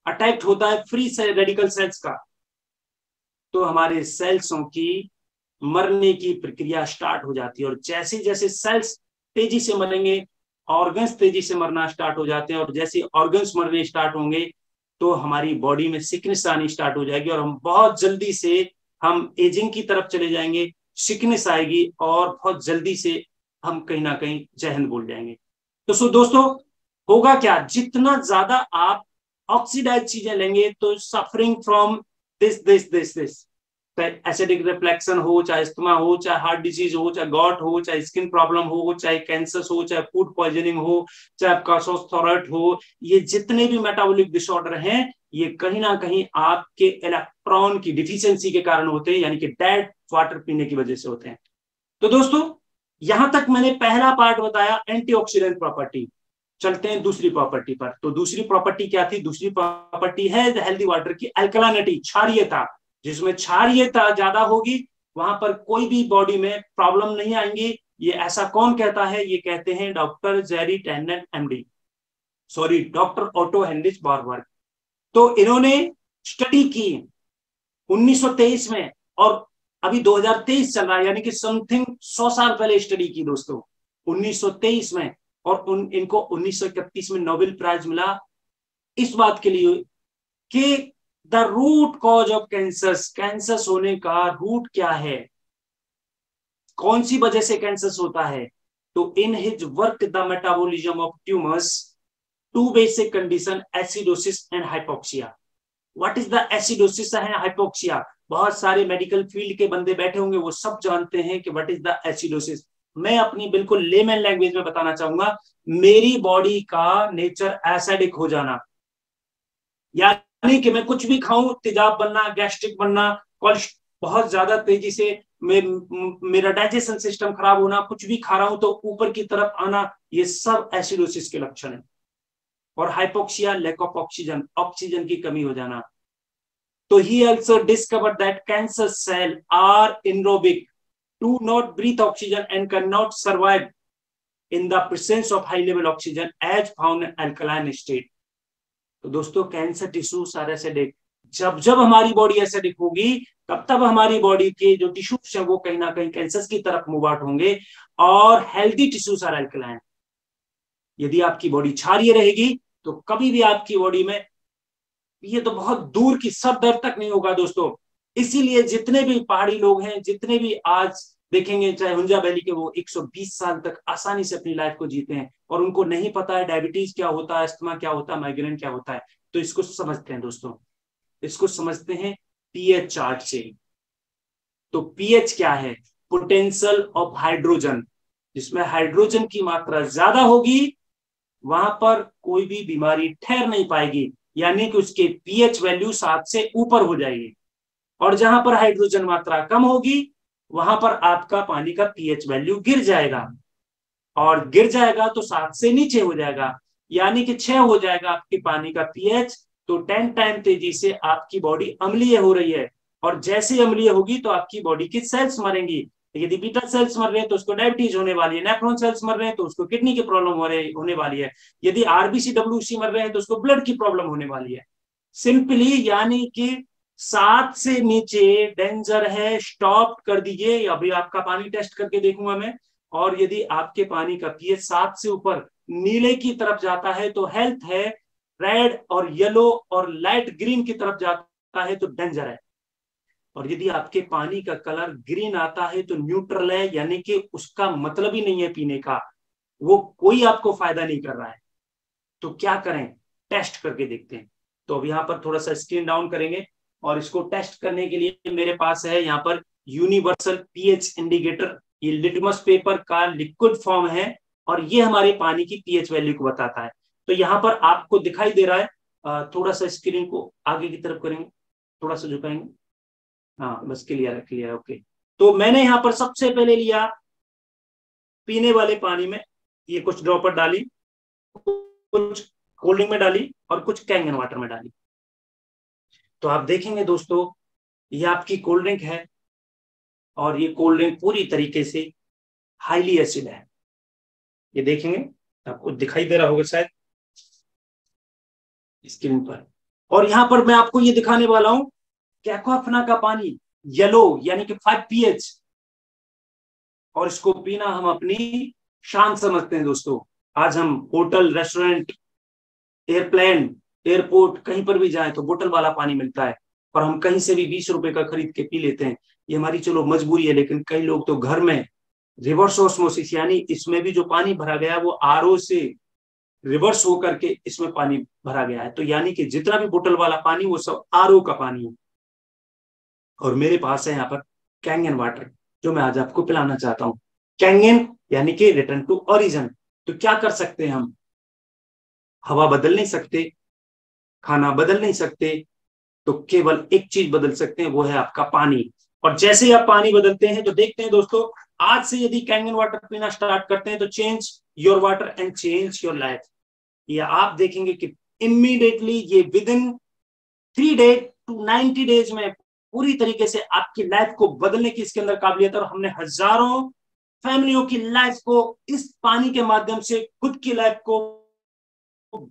अटैक होता है फ्री रेडिकल सेल्स का, तो हमारे सेल्सों की मरने की प्रक्रिया स्टार्ट हो जाती है। और जैसे जैसे सेल्स तेजी से मरेंगे, ऑर्गन्स तेजी से मरना स्टार्ट हो जाते हैं, और जैसे ऑर्गन्स मरने स्टार्ट होंगे तो हमारी बॉडी में सिकनेस आनी स्टार्ट हो जाएगी, और हम बहुत जल्दी से हम एजिंग की तरफ चले जाएंगे, सिकनेस आएगी, और बहुत जल्दी से हम कहीं ना कहीं जहन भूल जाएंगे। तो दोस्तों होगा क्या, जितना ज्यादा आप ऑक्सीडाइज चीजें लेंगे तो सफरिंग फ्रॉम दिस चाहे एसिडिक रिफ्लेक्शन हो, चाहे अस्थमा हो, चाहे हार्ट डिजीज हो, चाहे गॉट हो, चाहे स्किन प्रॉब्लम हो, चाहे कैंसर हो, चाहे फूड पॉइजनिंग हो, चाहे आपका सोस्थोराइट हो, ये जितने भी मेटाबॉलिक डिसऑर्डर हैं ये कहीं ना कहीं आपके इलेक्ट्रॉन की डिफिशियंसी के कारण होते हैं, यानी कि डेड वाटर पीने की वजह से होते हैं। तो दोस्तों यहां तक मैंने पहला पार्ट बताया एंटीऑक्सीडेंट प्रॉपर्टी। चलते हैं दूसरी प्रॉपर्टी पर। तो दूसरी प्रॉपर्टी क्या थी, दूसरी प्रॉपर्टी है हेल्दी वाटर की अल्कलानिटी, क्षारीयता। जिसमें क्षारीयता ज्यादा होगी वहां पर कोई भी बॉडी में प्रॉब्लम नहीं आएंगी। ये ऐसा कौन कहता है, ये कहते हैं doctor Jerry Tenden MD, sorry doctor Otto Heinrich Warburg. तो इन्होंने स्टडी की 1923 में, और अभी 2023 चल रहा है, यानी कि समथिंग 100 साल पहले स्टडी की दोस्तों 1923 में, और इनको 1931 में नोबेल प्राइज मिला इस बात के लिए कि the root cause of cancer होने का रूट क्या है, कौन सी वजह से कैंसर होता है। तो in his work the metabolism of tumours, two basic condition acidosis and hypoxia. What is the acidosis and hypoxia, बहुत सारे मेडिकल फील्ड के बंदे बैठे होंगे वो सब जानते हैं कि व्हाट इज द एसिडोसिस। मैं अपनी बिल्कुल लेमन लैंग्वेज में बताना चाहूंगा, मेरी बॉडी का नेचर एसिडिक हो जाना, यानी कि मैं कुछ भी खाऊं तेजाब बनना, गैस्ट्रिक बनना, बहुत ज्यादा तेजी से मेरा डाइजेशन सिस्टम खराब होना, कुछ भी खा रहा हूं तो ऊपर की तरफ आना, ये सब एसिडोसिस के लक्षण है। और hypoxia lack of oxygen, oxygen की कमी हो जाना। तो he also discovered that cancer cell are anaerobic, do not breathe oxygen and cannot survive in the presence of high level oxygen as found in alkaline state। तो दोस्तों cancer tissues are acidic, जब जब हमारी body acidic होगी तब तब हमारी body के जो टिश्यूज हैं वो कहीं ना कहीं कैंसर की तरफ मूव आउट होंगे, और हेल्दी टिश्यूज आर अल्कलाइन। यदि आपकी बॉडी क्षारीय रहेगी तो कभी भी आपकी बॉडी में ये तो बहुत दूर की सर दर्द तक नहीं होगा दोस्तों। इसीलिए जितने भी पहाड़ी लोग हैं, जितने भी आज देखेंगे चाहे हुंजा वैली के, वो 120 साल तक आसानी से अपनी लाइफ को जीते हैं, और उनको नहीं पता है डायबिटीज क्या होता है, अस्थमा क्या होता है, माइग्रेन क्या होता है। तो इसको समझते हैं दोस्तों, इसको समझते हैं पीएच चार्ट से। तो पीएच क्या है, पोटेंशियल ऑफ हाइड्रोजन, जिसमें हाइड्रोजन की मात्रा ज्यादा होगी वहां पर कोई भी बीमारी ठहर नहीं पाएगी, यानी कि उसके पीएच वैल्यू 7 से ऊपर हो जाएगी। और जहां पर हाइड्रोजन मात्रा कम होगी वहां पर आपका पानी का पीएच वैल्यू गिर जाएगा, और गिर जाएगा तो 7 से नीचे हो जाएगा, यानी कि 6 हो जाएगा आपके पानी का पीएच। तो 10 टाइम तेजी से आपकी बॉडी अम्लीय हो रही है, और जैसे अम्लीय होगी तो आपकी बॉडी की सेल्स मरेंगी। यदि बीटा सेल्स मर रहे हैं तो उसको डायबिटीज होने वाली है, नेफ्रॉन सेल्स मर रहे हैं तो उसको किडनी की प्रॉब्लम होने वाली है, यदि आरबीसी डब्ल्यूसी मर रहे हैं तो उसको ब्लड की प्रॉब्लम होने वाली है। सिंपली यानी कि 7 से नीचे डेंजर है, स्टॉप कर दीजिए। अभी आपका पानी टेस्ट करके देखूंगा मैं, और यदि आपके पानी का पीएच 7 से ऊपर, नीले की तरफ जाता है तो हेल्थ है, रेड और येलो और लाइट ग्रीन की तरफ जाता है तो डेंजर है, और यदि आपके पानी का कलर ग्रीन आता है तो न्यूट्रल है, यानी कि उसका मतलब ही नहीं है पीने का, वो कोई आपको फायदा नहीं कर रहा है। तो क्या करें, टेस्ट करके देखते हैं। तो अब यहाँ पर थोड़ा सा स्क्रीन डाउन करेंगे और इसको टेस्ट करने के लिए मेरे पास है यहाँ पर यूनिवर्सल पीएच इंडिकेटर। ये लिटमस पेपर का लिक्विड फॉर्म है और ये हमारे पानी की पीएच वैल्यू को बताता है। तो यहाँ पर आपको दिखाई दे रहा है, थोड़ा सा स्क्रीन को आगे की तरफ करेंगे, थोड़ा सा झुकाएंगे, हाँ बस क्लियर है, क्लियर है, ओके। तो मैंने यहाँ पर सबसे पहले लिया पीने वाले पानी में ये कुछ ड्रॉपर डाली, कुछ कोल्ड ड्रिंक में डाली और कुछ कैंगन वाटर में डाली। तो आप देखेंगे दोस्तों, ये आपकी कोल्ड ड्रिंक है और ये कोल्ड ड्रिंक पूरी तरीके से हाईली एसिड है। ये देखेंगे, आपको दिखाई दे रहा होगा शायद स्क्रीन पर। और यहां पर मैं आपको ये दिखाने वाला हूं कि एक्वाफना का पानी येलो यानी कि 5 pH, और इसको पीना हम अपनी शान समझते हैं दोस्तों। आज हम होटल, रेस्टोरेंट, एयरप्लेन, एयरपोर्ट कहीं पर भी जाएं तो बोतल वाला पानी मिलता है और हम कहीं से भी 20 रुपए का खरीद के पी लेते हैं। ये हमारी चलो मजबूरी है, लेकिन कई लोग तो घर में रिवर्स ऑस्मोसिस यानी इसमें भी जो पानी भरा गया है वो आरओ से रिवर्स होकर के इसमें पानी भरा गया है। तो यानी कि जितना भी बोतल वाला पानी वो सब आरओ का पानी है। और मेरे पास है यहाँ पर कैंगन वाटर जो मैं आज आपको पिलाना चाहता हूँ। कैंगन यानी कि रिटर्न टू ओरिजिन। तो क्या कर सकते हैं हम, हवा बदल नहीं सकते, खाना बदल नहीं सकते, तो केवल एक चीज बदल सकते हैं, वो है आपका पानी। और जैसे ही आप पानी बदलते हैं तो देखते हैं दोस्तों, आज से यदि कैंगन वाटर पीना स्टार्ट करते हैं तो change your water and change your life. ये आप देखेंगे कि इमीडिएटली ये with in 3 days to 90 days में पूरी तरीके से आपकी लाइफ को बदलने की इसके अंदर काबिलियत है। और हमने हजारों फैमिलियों की लाइफ को इस पानी के माध्यम से खुद की लाइफ को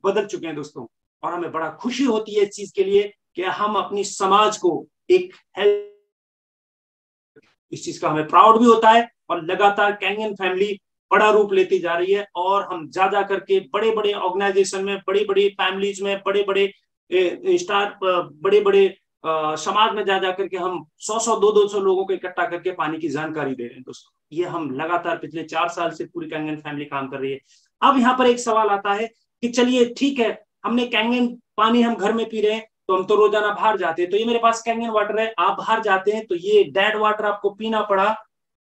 बदल चुके हैं दोस्तों। और हमें बड़ा खुशी होती है इस चीज के लिए कि हम अपनी समाज को एक हेल्प, इस चीज का हमें प्राउड भी होता है। और लगातार कैंगन फैमिली बड़ा रूप लेती जा रही है और हम जा करके बड़े बड़े ऑर्गेनाइजेशन में, बड़ी बड़ी फैमिलीज में, बड़े बड़े स्टार, बड़े बड़े समाज में जा करके हम 100-100, 200 लोगों को इकट्ठा करके पानी की जानकारी दे रहे हैं दोस्तों। ये हम लगातार पिछले 4 साल से पूरी कैंगन फैमिली काम कर रही है। अब यहाँ पर एक सवाल आता है कि चलिए ठीक है, हमने कैंगन पानी हम घर में पी रहे हैं तो हम तो रोजाना बाहर जाते हैं, तो ये मेरे पास कैंगन वाटर है, आप बाहर जाते हैं तो ये डेड वाटर आपको पीना पड़ा,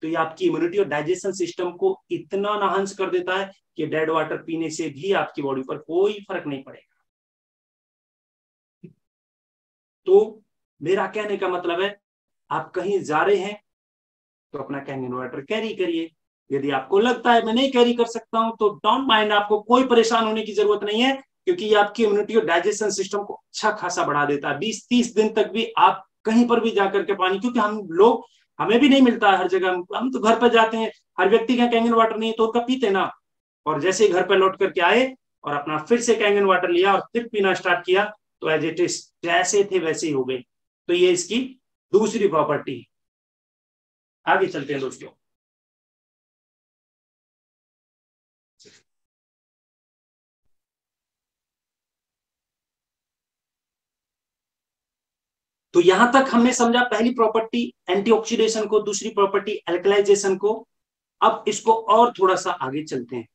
तो ये आपकी इम्यूनिटी और डाइजेशन सिस्टम को इतना नाहंस कर देता है कि डेड वाटर पीने से भी आपकी बॉडी पर कोई फर्क नहीं पड़ेगा। तो मेरा कहने का मतलब है, आप कहीं जा रहे हैं तो अपना कैंगन वाटर कैरी करिए। यदि आपको लगता है मैं नहीं कैरी कर सकता हूं तो डोंट माइंड, आपको कोई परेशान होने की जरूरत नहीं है, क्योंकि ये आपकी इम्यूनिटी और डाइजेशन सिस्टम को अच्छा खासा बढ़ा देता है। 20-30 दिन तक भी आप कहीं पर भी जाकर के पानी, क्योंकि हम लोग, हमें भी नहीं मिलता है हर जगह, हम तो घर पर जाते हैं, हर व्यक्ति का कैंगन वाटर नहीं है तो उसका पीते ना। और जैसे घर पर लौट करके आए और अपना फिर से कैंगन वाटर लिया और फिर पीना स्टार्ट किया तो एज इट इज जैसे थे वैसे ही हो गए। तो ये इसकी दूसरी प्रॉपर्टी है। आगे चलते हैं दोस्तों। तो यहां तक हमने समझा पहली प्रॉपर्टी एंटीऑक्सीडेशन को, दूसरी प्रॉपर्टी एल्कलाइजेशन को। अब इसको और थोड़ा सा आगे चलते हैं।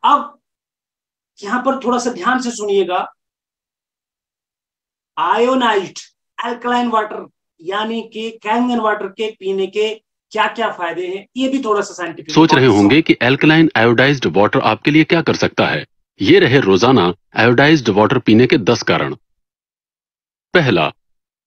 अब यहां पर थोड़ा सा ध्यान से सुनिएगा, आयोनाइज्ड अल्कलाइन वाटर यानी कि कैंगन वाटर के पीने के क्या क्या फायदे हैं, ये भी थोड़ा सा साइंटिफिक। सोच रहे होंगे कि अल्कलाइन आयोडाइज्ड वाटर आपके लिए क्या कर सकता है। ये रहे रोजाना आयोडाइज्ड वाटर पीने के 10 कारण। पहला,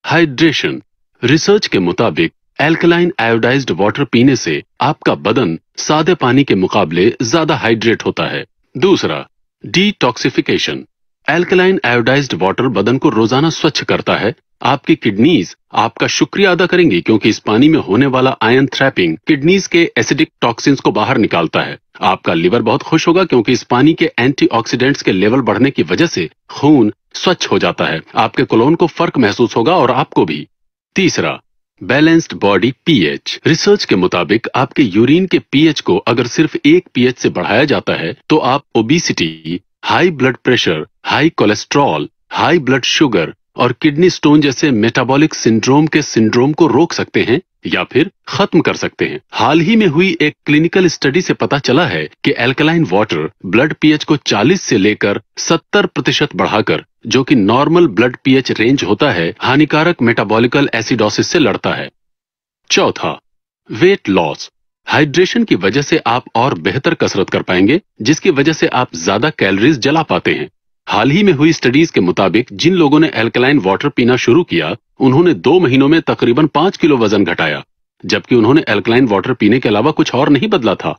हाइड्रेशन। रिसर्च के मुताबिक अल्कलाइन आयोडाइज्ड वाटर पीने से आपका बदन सादे पानी के मुकाबले ज्यादा हाइड्रेट होता है। दूसरा, डिटॉक्सिफिकेशन। अल्कलाइन आयोडाइज्ड वाटर बदन को रोजाना स्वच्छ करता है। आपकी किडनीज आपका शुक्रिया अदा करेंगी, क्योंकि इस पानी में होने वाला आयन थ्रैपिंग किडनीज के एसिडिक टॉक्सिन्स को बाहर निकालता है। आपका लिवर बहुत खुश होगा, क्योंकि इस पानी के एंटीऑक्सीडेंट्स के लेवल बढ़ने की वजह से खून स्वच्छ हो जाता है। आपके कोलोन को फर्क महसूस होगा और आपको भी। तीसरा, बैलेंस्ड बॉडी पीएच। रिसर्च के मुताबिक आपके यूरिन के पीएच को अगर सिर्फ 1 पीएच से बढ़ाया जाता है तो आप obesity, high blood pressure, high cholesterol, high blood sugar और किडनी स्टोन जैसे मेटाबॉलिक सिंड्रोम को रोक सकते हैं या फिर खत्म कर सकते हैं। हाल ही में हुई एक क्लिनिकल स्टडी से पता चला है कि अल्कलाइन वाटर ब्लड पीएच को 40 से लेकर 70% बढ़ाकर, जो कि नॉर्मल ब्लड पीएच रेंज होता है, हानिकारक मेटाबॉलिकल एसिडोसिस से लड़ता है। चौथा, वेट लॉस। हाइड्रेशन की वजह से आप और बेहतर कसरत कर पाएंगे, जिसकी वजह से आप ज्यादा कैलोरीज जला पाते हैं। हाल ही में हुई स्टडीज के मुताबिक जिन लोगों ने अल्कलाइन वाटर पीना शुरू किया, उन्होंने 2 महीनों में तकरीबन 5 किलो वजन घटाया, जबकि उन्होंने अल्कलाइन वाटर पीने के अलावा कुछ और नहीं बदला था।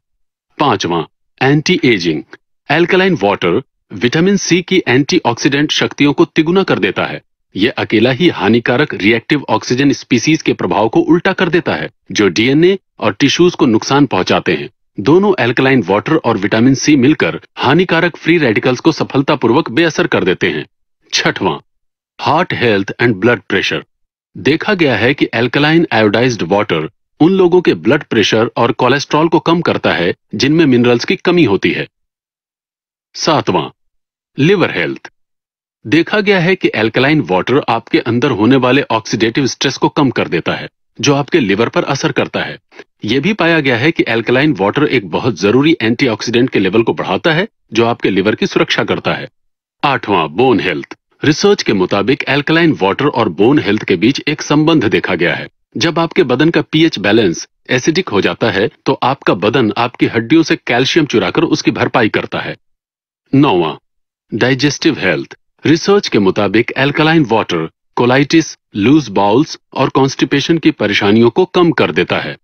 पांचवां, anti ageing. Alkaline water vitamin C की एंटीऑक्सीडेंट शक्तियों को तिगुना कर देता है। यह अकेला ही हानिकारक रिएक्टिव ऑक्सीजन स्पीसीज के प्रभाव को उल्टा कर देता है, जो डीएनए और टिश्यूज को नुकसान पहुंचाते हैं। दोनों अल्कलाइन वाटर और विटामिन सी मिलकर हानिकारक फ्री रेडिकल्स को सफलतापूर्वक बेअसर कर देते हैं। छठवां, heart health and blood pressure. देखा गया है कि अल्कलाइन आयोडाइज्ड वाटर उन लोगों के ब्लड प्रेशर और कोलेस्ट्रॉल को कम करता है जिनमें मिनरल्स की कमी होती है। सातवां, लिवर हेल्थ। देखा गया है कि अल्कलाइन वाटर आपके अंदर होने वाले ऑक्सीडेटिव स्ट्रेस को कम कर देता है, जो आपके लिवर पर असर करता है। यह भी पाया गया है कि अल्कलाइन वाटर एक बहुत जरूरी एंटीऑक्सीडेंट के लेवल को बढ़ाता है, जो आपके लिवर की सुरक्षा करता है। आठवां, बोन हेल्थ। रिसर्च के मुताबिक अल्कलाइन वाटर और बोन हेल्थ के बीच एक संबंध देखा गया है। जब आपके बदन का पीएच बैलेंस एसिडिक हो जाता है तो आपका बदन आपकी हड्डियों से कैल्शियम चुराकर उसकी भरपाई करता है। नौवां, डाइजेस्टिव हेल्थ। रिसर्च के मुताबिक alkaline water colitis, loose bowels और कॉन्स्टिपेशन की परेशानियों को कम कर देता है।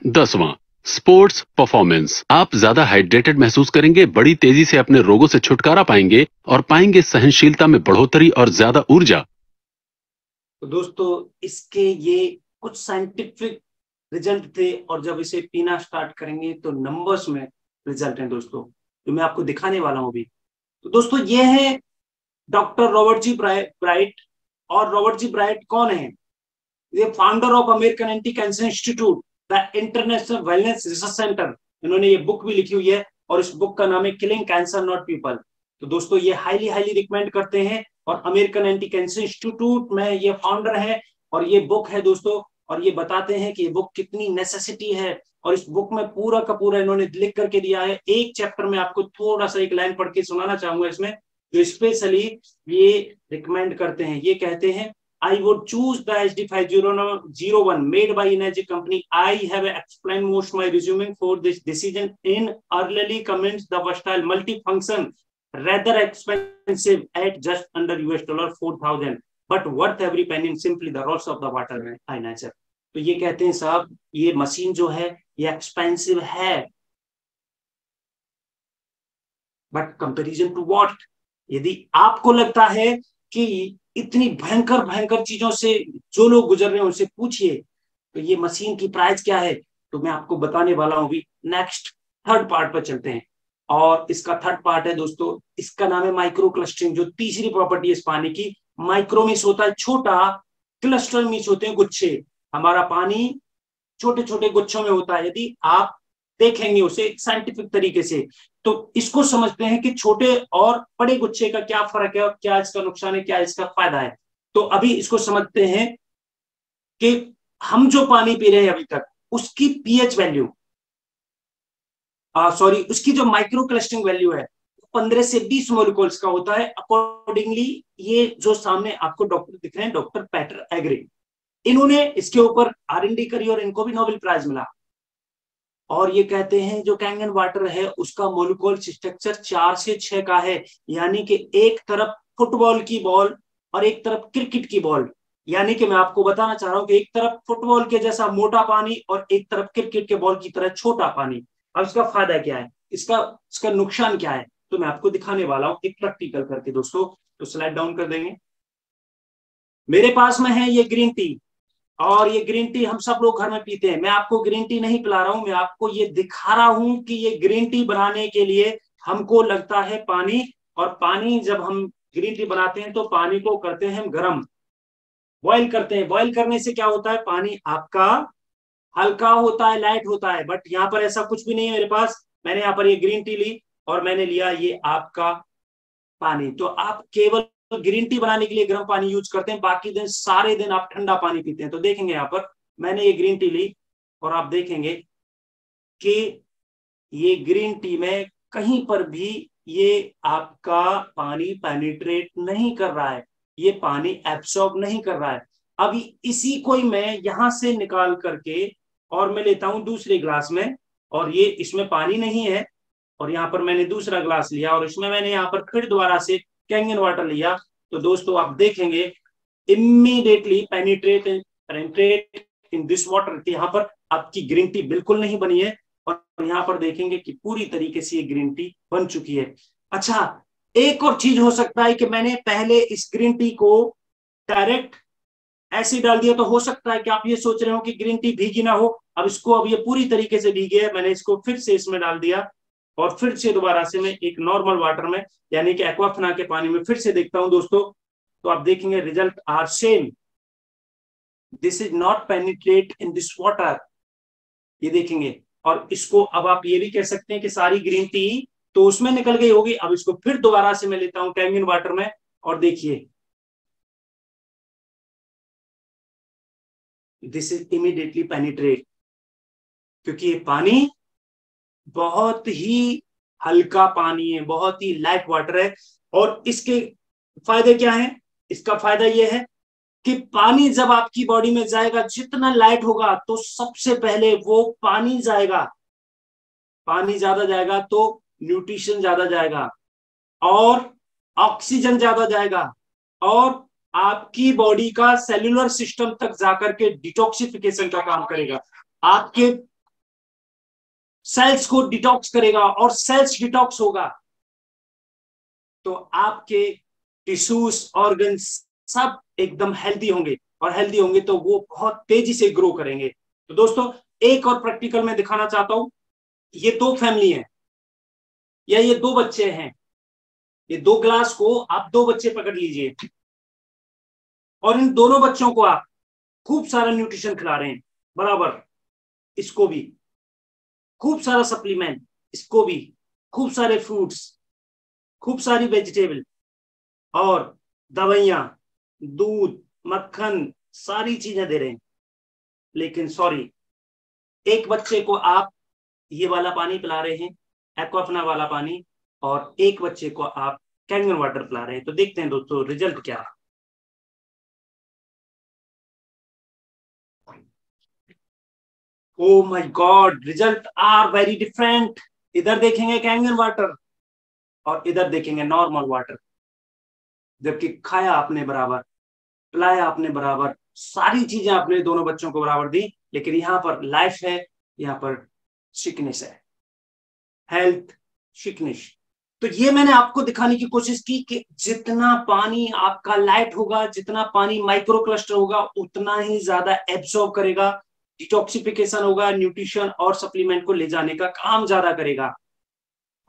10वां, स्पोर्ट्स परफॉर्मेंस। आप ज्यादा हाइड्रेटेड महसूस करेंगे, बड़ी तेजी से अपने रोगों से छुटकारा पाएंगे और पाएंगे सहनशीलता में बढ़ोतरी और ज्यादा ऊर्जा। तो दोस्तों, इसके ये कुछ साइंटिफिक रिजल्ट थे और जब इसे पीना स्टार्ट करेंगे तो नंबर्स में रिजल्ट हैं दोस्तों, जो मैं आपको दिखाने वाला हूं अभी। तो दोस्तों, ये है डॉक्टर रॉबर्ट जी ब्राइट। और रॉबर्ट जी ब्राइट कौन है? ये founder of American anti cancer institute, the international wellness research centre. इन्होंने ये बुक भी लिखी हुई है और इस बुक का नाम है किलिंग कैंसर नॉट पीपल। तो दोस्तों, ये हाईली रिकमेंड करते हैं और अमेरिकन एंटी कैंसर इंस्टीट्यूट में ये फाउंडर है और ये बुक है दोस्तों। और ये बताते हैं कि ये बुक कितनी नेसेसिटी है और इस बुक में पूरा का पूरा इन्होंने लिख करके दिया है। एक चैप्टर में आपको थोड़ा सा एक लाइन पढ़ के सुनाना चाहूंगा इसमें, जो स्पेशली ये रिकमेंड करते हैं। ये कहते हैं, I would choose the HD501 made by Energy company. I have explained most my reasoning for this decision in early comments. The versatile multifunction rather expensive at just under $4,000, but worth every penny. Simply the role of the water ionizer. तो ये कहते हैं साहब, ये machine जो है ये expensive है, बट कंपेरिजन टू व्हाट? यदि आपको लगता है कि इतनी भयंकर चीजों से जो लोग गुजर रहे हैं उनसे पूछिए तो ये मशीन की प्राइस क्या है, तो मैं आपको बताने वाला हूं। भी नेक्स्ट थर्ड पार्ट पर चलते हैं और इसका थर्ड पार्ट है दोस्तों, इसका नाम है माइक्रो क्लस्टरिंग। जो तीसरी प्रॉपर्टी है इस पानी की, माइक्रो मीन्स होता है छोटा, क्लस्टर मीन्स होते हैं गुच्छे। हमारा पानी छोटे छोटे गुच्छों में होता है। यदि आप देखेंगे उसे साइंटिफिक तरीके से तो इसको समझते हैं कि छोटे और बड़े गुच्छे का क्या फर्क है और क्या इसका नुकसान है, क्या इसका फायदा है। तो अभी इसको समझते हैं कि हम जो पानी पी रहे हैं अभी तक, उसकी पीएच वैल्यू, उसकी जो माइक्रो क्लस्टरिंग वैल्यू है 15 से 20 मोलिक्यूल्स का होता है। अकॉर्डिंगली ये जो सामने आपको डॉक्टर दिख रहे हैं, डॉक्टर पैटर एग्रे, इन्होंने इसके ऊपर R&D करी और इनको भी नोबेल प्राइज मिला। और ये कहते हैं जो कैंगन वाटर है उसका मोलिक्यूल स्ट्रक्चर 4 से 6 का है, यानी कि एक तरफ फुटबॉल की बॉल और एक तरफ क्रिकेट की बॉल। यानी कि मैं आपको बताना चाह रहा हूं कि एक तरफ फुटबॉल के जैसा मोटा पानी और एक तरफ क्रिकेट के बॉल की तरह छोटा पानी। अब इसका फायदा क्या है, इसका नुकसान क्या है, तो मैं आपको दिखाने वाला हूं एक प्रैक्टिकल करके दोस्तों। तो स्लाइड डाउन कर देंगे। मेरे पास में है ये ग्रीन टी और ये ग्रीन टी हम सब लोग घर में पीते हैं। मैं आपको ग्रीन टी नहीं पिला रहा हूं, मैं आपको ये दिखा रहा हूं कि ये ग्रीन टी बनाने के लिए हमको लगता है पानी, और पानी जब हम ग्रीन टी बनाते हैं तो पानी को करते हैं हम गर्म। बॉईल करते हैं। बॉईल करने से क्या होता है, पानी आपका हल्का होता है, लाइट होता है। बट यहाँ पर ऐसा कुछ भी नहीं है मेरे पास। मैंने यहाँ पर ये ग्रीन टी ली और मैंने लिया ये आपका पानी। तो आप केवल ग्रीन टी बनाने के लिए गर्म पानी यूज करते हैं, बाकी दिन सारे दिन आप ठंडा पानी पीते हैं। तो देखेंगे यहाँ पर मैंने ये ग्रीन टी ली और आप देखेंगे कि ये ग्रीन टी में कहीं पर भी ये आपका पानी पेनिट्रेट नहीं कर रहा है, ये पानी एब्सॉर्ब नहीं कर रहा है। अभी इसी को मैं यहां से निकाल करके और मैं लेता हूं दूसरे ग्लास में, और ये इसमें पानी नहीं है, और यहाँ पर मैंने दूसरा ग्लास लिया और इसमें मैंने यहाँ पर फिर दोबारा से कैंगन वाटर लिया। तो दोस्तों आप देखेंगे immediately penetrate in this water. यहाँ पर आपकी ग्रीन टी बिल्कुल नहीं बनी है, और यहाँ पर देखेंगे कि पूरी तरीके से ये ग्रीन टी बन चुकी है। अच्छा, एक और चीज हो सकता है कि मैंने पहले इस ग्रीन टी को डायरेक्ट ऐसे डाल दिया, तो हो सकता है कि आप ये सोच रहे हो कि ग्रीन टी भीगी ना हो। अब इसको, अब ये पूरी तरीके से भीगी है, मैंने इसको फिर से इसमें डाल दिया और फिर से दोबारा से मैं एक नॉर्मल वाटर में यानी कि एक्वाफिना के पानी में फिर से देखता हूं दोस्तों। तो आप देखेंगे result are same, this is not penetrate in this water, ये देखेंगे। और इसको अब आप ये भी कह सकते हैं कि सारी ग्रीन टी तो उसमें निकल गई होगी। अब इसको फिर दोबारा से मैं लेता हूं कैंगन वाटर में और देखिए दिस इज इमीडिएटली पेनिट्रेट, क्योंकि ये पानी बहुत ही हल्का पानी है, बहुत ही लाइट वाटर है। और इसके फायदे क्या हैं? इसका फायदा यह है कि पानी जब आपकी बॉडी में जाएगा, जितना लाइट होगा तो सबसे पहले वो पानी जाएगा, पानी ज्यादा जाएगा तो न्यूट्रिशन ज्यादा जाएगा और ऑक्सीजन ज्यादा जाएगा, और आपकी बॉडी का सेल्यूलर सिस्टम तक जाकर के डिटॉक्सिफिकेशन का काम करेगा, आपके सेल्स को डिटॉक्स करेगा। और सेल्स डिटॉक्स होगा तो आपके टिश्यूज, ऑर्गन्स सब एकदम हेल्दी होंगे, और हेल्दी होंगे तो वो बहुत तेजी से ग्रो करेंगे। तो दोस्तों एक और प्रैक्टिकल मैं दिखाना चाहता हूं। ये दो फैमिली है या ये दो बच्चे हैं, ये दो ग्लास को आप दो बच्चे पकड़ लीजिए और इन दोनों बच्चों को आप खूब सारा न्यूट्रिशन खिला रहे हैं बराबर, इसको भी खूब सारा सप्लीमेंट, इसको भी खूब सारे फ्रूट्स, खूब सारी वेजिटेबल और दवाइयां, दूध, मक्खन, सारी चीजें दे रहे हैं। लेकिन सॉरी, एक बच्चे को आप ये वाला पानी पिला रहे हैं, एक्वाफिना वाला पानी, और एक बच्चे को आप कैंगन वाटर पिला रहे हैं। तो देखते हैं दोस्तों रिजल्ट क्या है। Oh my God, result are very different. इधर देखेंगे कैंगन वाटर और इधर देखेंगे नॉर्मल वाटर। जबकि खाया आपने बराबर, पिलाया आपने बराबर, सारी चीजें आपने दोनों बच्चों को बराबर दी, लेकिन यहाँ पर लाइफ है, यहाँ पर सिकनेस है, हेल्थ सिकनेस। तो ये मैंने आपको दिखाने की कोशिश की कि जितना पानी आपका लाइट होगा, जितना पानी माइक्रो क्लस्टर होगा, उतना ही ज्यादा एब्सॉर्ब करेगा, डिटॉक्सिफिकेशन होगा, न्यूट्रिशन और सप्लीमेंट को ले जाने का काम ज्यादा करेगा,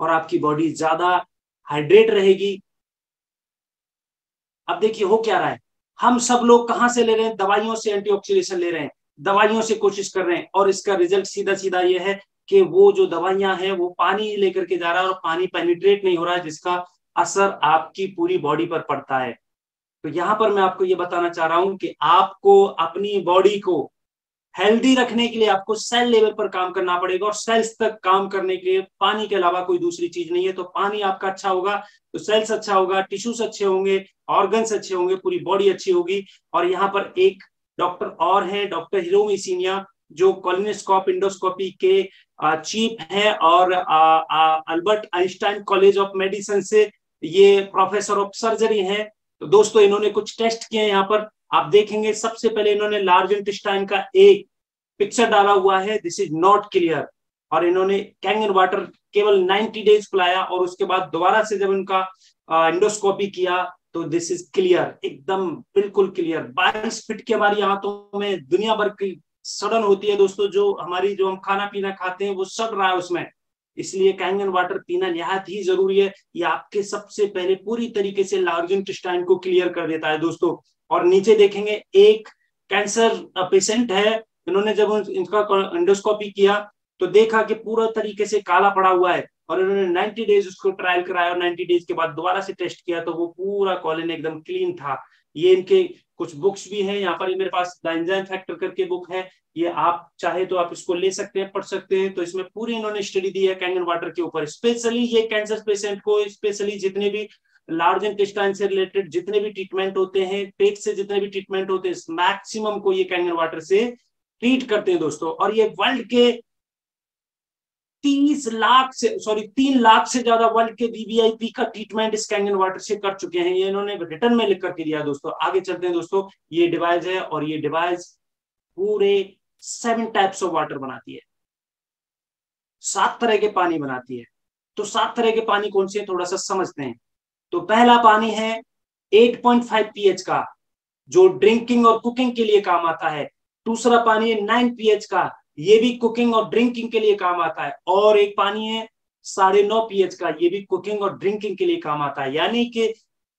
और आपकी बॉडी ज्यादा हाइड्रेट रहेगी। अब देखिए हो क्या रहा है, हम सब लोग कहां से ले रहे हैं? दवाइयों से एंटीऑक्सीडेशन ले रहे हैं, दवाइयों से कोशिश कर रहे हैं, और इसका रिजल्ट सीधा सीधा ये है कि वो जो दवाइयां हैं वो पानी लेकर के जा रहा है और पानी पेनिट्रेट नहीं हो रहा है, जिसका असर आपकी पूरी बॉडी पर पड़ता है। तो यहां पर मैं आपको ये बताना चाह रहा हूं कि आपको अपनी बॉडी को हेल्दी रखने के लिए आपको सेल लेवल पर काम करना पड़ेगा, और सेल्स तक काम करने के लिए पानी के अलावा कोई दूसरी चीज नहीं है। तो पानी आपका अच्छा होगा तो सेल्स अच्छा होगा, टिश्यूज अच्छे होंगे, ऑर्गन्स अच्छे होंगे, पूरी बॉडी अच्छी होगी। और यहाँ पर एक डॉक्टर और हैं, डॉक्टर हिरोमी सीनिया, जो कोलोनोस्कोप इंडोस्कोपी के चीफ हैं और Albert Einstein college of medicine से ये प्रोफेसर ऑफ सर्जरी हैं। तो दोस्तों इन्होंने कुछ टेस्ट किए यहाँ पर, आप देखेंगे सबसे पहले इन्होंने लार्ज इंटेस्टाइन का एक पिक्चर डाला हुआ है, दिस इज नॉट क्लियर, और इन्होंने कैंगन वाटर केवल 90 डेज पिलाया, और उसके बाद दोबारा से जब उनका इंडोस्कोपी किया तो दिस इज क्लियर, एकदम बिल्कुल क्लियर। 22 फीट की हमारी आंतों में दुनिया भर की सड़न होती है दोस्तों, जो हम खाना पीना खाते हैं वो सड़ रहा है उसमें, इसलिए कैंगन वाटर पीना निहायत ही जरूरी है। ये आपके सबसे पहले पूरी तरीके से लार्ज इंटेस्टाइन को क्लियर कर देता है दोस्तों। और नीचे देखेंगे एक कैंसर पेशेंट है, इन्होंने जब इनका एंडोस्कोपी किया तो देखा कि पूरा तरीके से काला पड़ा हुआ है, और इन्होंने 90 डेज उसको ट्रायल कराया और 90 डेज के बाद दोबारा से टेस्ट किया तो वो पूरा कॉलन एकदम क्लीन था। ये इनके कुछ बुक्स भी हैं, यहाँ पर मेरे पास द एंजाइम फैक्टर करके बुक है, ये आप चाहे तो आप इसको ले सकते हैं, पढ़ सकते हैं। तो इसमें पूरी इन्होंने स्टडी दी है कैंगन वाटर के ऊपर, स्पेशली ये कैंसर पेशेंट को, स्पेशली जितने भी लार्ज इंटेस्टाइन से रिलेटेड जितने भी ट्रीटमेंट होते हैं, पेट से जितने भी ट्रीटमेंट होते हैं, मैक्सिमम को ये कैंगन वाटर से ट्रीट करते हैं दोस्तों। और ये वर्ल्ड के 3 लाख से ज्यादा वर्ल्ड के वीवीआईपी का ट्रीटमेंट इस कैंगन वाटर से कर चुके हैं, ये इन्होंने रिटर्न में लिख करके दिया दोस्तों। आगे चलते हैं दोस्तों, ये डिवाइस है और ये डिवाइस पूरे 7 टाइप्स ऑफ वाटर बनाती है, 7 तरह के पानी बनाती है। तो 7 तरह के पानी कौन से हैं थोड़ा सा समझते हैं। तो पहला पानी है 8.5 पीएच का, जो ड्रिंकिंग और कुकिंग के लिए काम आता है। दूसरा पानी है 9 पीएच का, ये भी कुकिंग और ड्रिंकिंग के लिए काम आता है। और एक पानी है 9.5 पीएच का, ये भी कुकिंग और ड्रिंकिंग के लिए काम आता है। यानी कि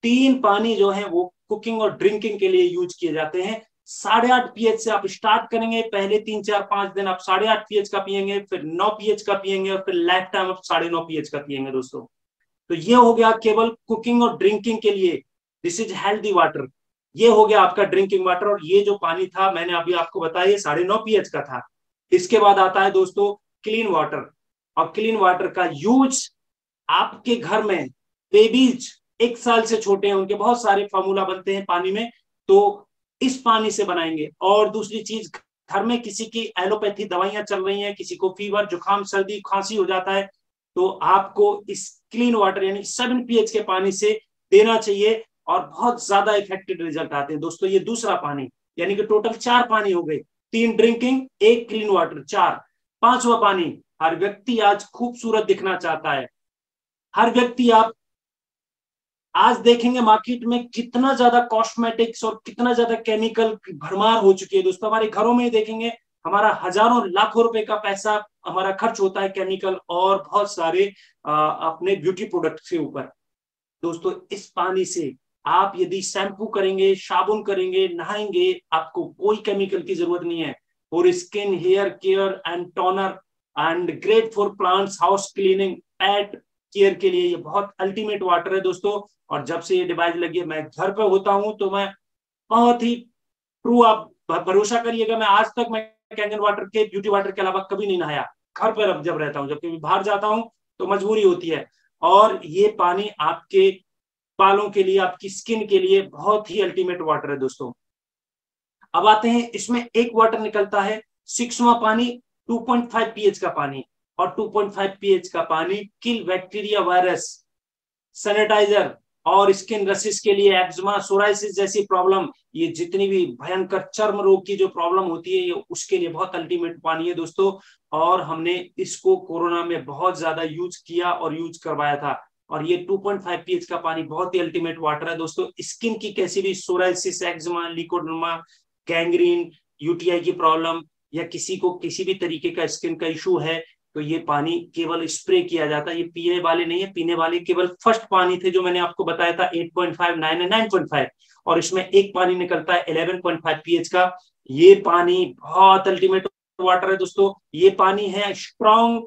3 पानी जो है वो कुकिंग और ड्रिंकिंग के लिए यूज किए जाते हैं। 8.5 पीएच से आप स्टार्ट करेंगे, पहले 3, 4, 5 दिन आप 8.5 पीएच का पियेंगे, फिर 9 पीएच का पियेंगे और फिर लाइफ टाइम आप 9.5 पीएच का पियेंगे दोस्तों। तो ये हो गया केवल कुकिंग और ड्रिंकिंग के लिए, दिस इज हेल्दी वाटर। ये हो गया आपका ड्रिंकिंग वाटर। और ये जो पानी था मैंने अभी आपको बताया 9.5 पीएच का था। इसके बाद आता है दोस्तों क्लीन वाटर, और क्लीन वाटर का यूज आपके घर में बेबीज 1 साल से छोटे हैं, उनके बहुत सारे फार्मूला बनते हैं पानी में, तो इस पानी से बनाएंगे। और दूसरी चीज, घर में किसी की एलोपैथी दवाइयां चल रही हैं, किसी को फीवर, जुकाम, सर्दी, खांसी हो जाता है, तो आपको इस क्लीन वाटर यानी 7 पीएच के पानी से देना चाहिए और बहुत ज्यादा इफेक्टिव रिजल्ट आते हैं दोस्तों। ये दूसरा पानी, यानी कि टोटल 4 पानी हो गए, 3 ड्रिंकिंग, 1 क्लीन वाटर, 4। 5वां पानी, हर व्यक्ति आज खूबसूरत दिखना चाहता है। हर व्यक्ति, आप आज देखेंगे मार्केट में कितना ज्यादा कॉस्मेटिक्स और कितना ज्यादा केमिकल भरमार हो चुकी है दोस्तों। हमारे घरों में देखेंगे हमारा हजारों लाखों रुपए का पैसा हमारा खर्च होता है केमिकल और बहुत सारे अपने ब्यूटी प्रोडक्ट के ऊपर। दोस्तों इस पानी से आप यदि शैम्पू करेंगे, साबुन करेंगे, नहाएंगे, आपको कोई केमिकल की जरूरत नहीं है। For skin, hair care and toner and great for plants, house cleaning, pet care के लिए ये बहुत अल्टीमेट वाटर है दोस्तों। और जब से ये डिवाइस लगी है, मैं घर पे होता हूं तो मैं बहुत ही ट्रू, आप भरोसा करिएगा, मैं आज तक मैं कैंगन वाटर के, ब्यूटी वाटर के अलावा कभी नहीं नहाया। घर पर जब रहता हूँ, जब कभी बाहर जाता हूँ तो मजबूरी होती है। और ये पानी आपके बालों के लिए, आपकी स्किन के लिए बहुत ही अल्टीमेट वाटर है दोस्तों। अब आते हैं, इसमें एक वाटर निकलता है 6वां पानी, 2.5 पीएच का पानी। और 2.5 पीएच का पानी किल बैक्टीरिया, वायरस, सैनिटाइजर और स्किन रसिस के लिए, एक्जिमा, सोराइसिस जैसी प्रॉब्लम, ये जितनी भी भयंकर चर्म रोग की जो प्रॉब्लम होती है, ये उसके लिए बहुत अल्टीमेट पानी है दोस्तों। और हमने इसको कोरोना में बहुत ज्यादा यूज किया और यूज करवाया था। और ये 2.5 पीएच का पानी बहुत ही अल्टीमेट वाटर है दोस्तों। स्किन की कैसी भी psoriasis, eczema, leucoderma, gangrene, UTI की प्रॉब्लम, या किसी को किसी भी तरीके का स्किन का इशू है, तो ये पानी केवल स्प्रे किया जाता है। ये पीने वाले नहीं है, पीने वाले केवल फर्स्ट पानी थे जो मैंने आपको बताया था 8.5, 9 और 9.5। और इसमें एक पानी निकलता है 11.5 पीएच का। ये पानी बहुत अल्टीमेट वाटर है दोस्तों। ये पानी है स्ट्रॉन्ग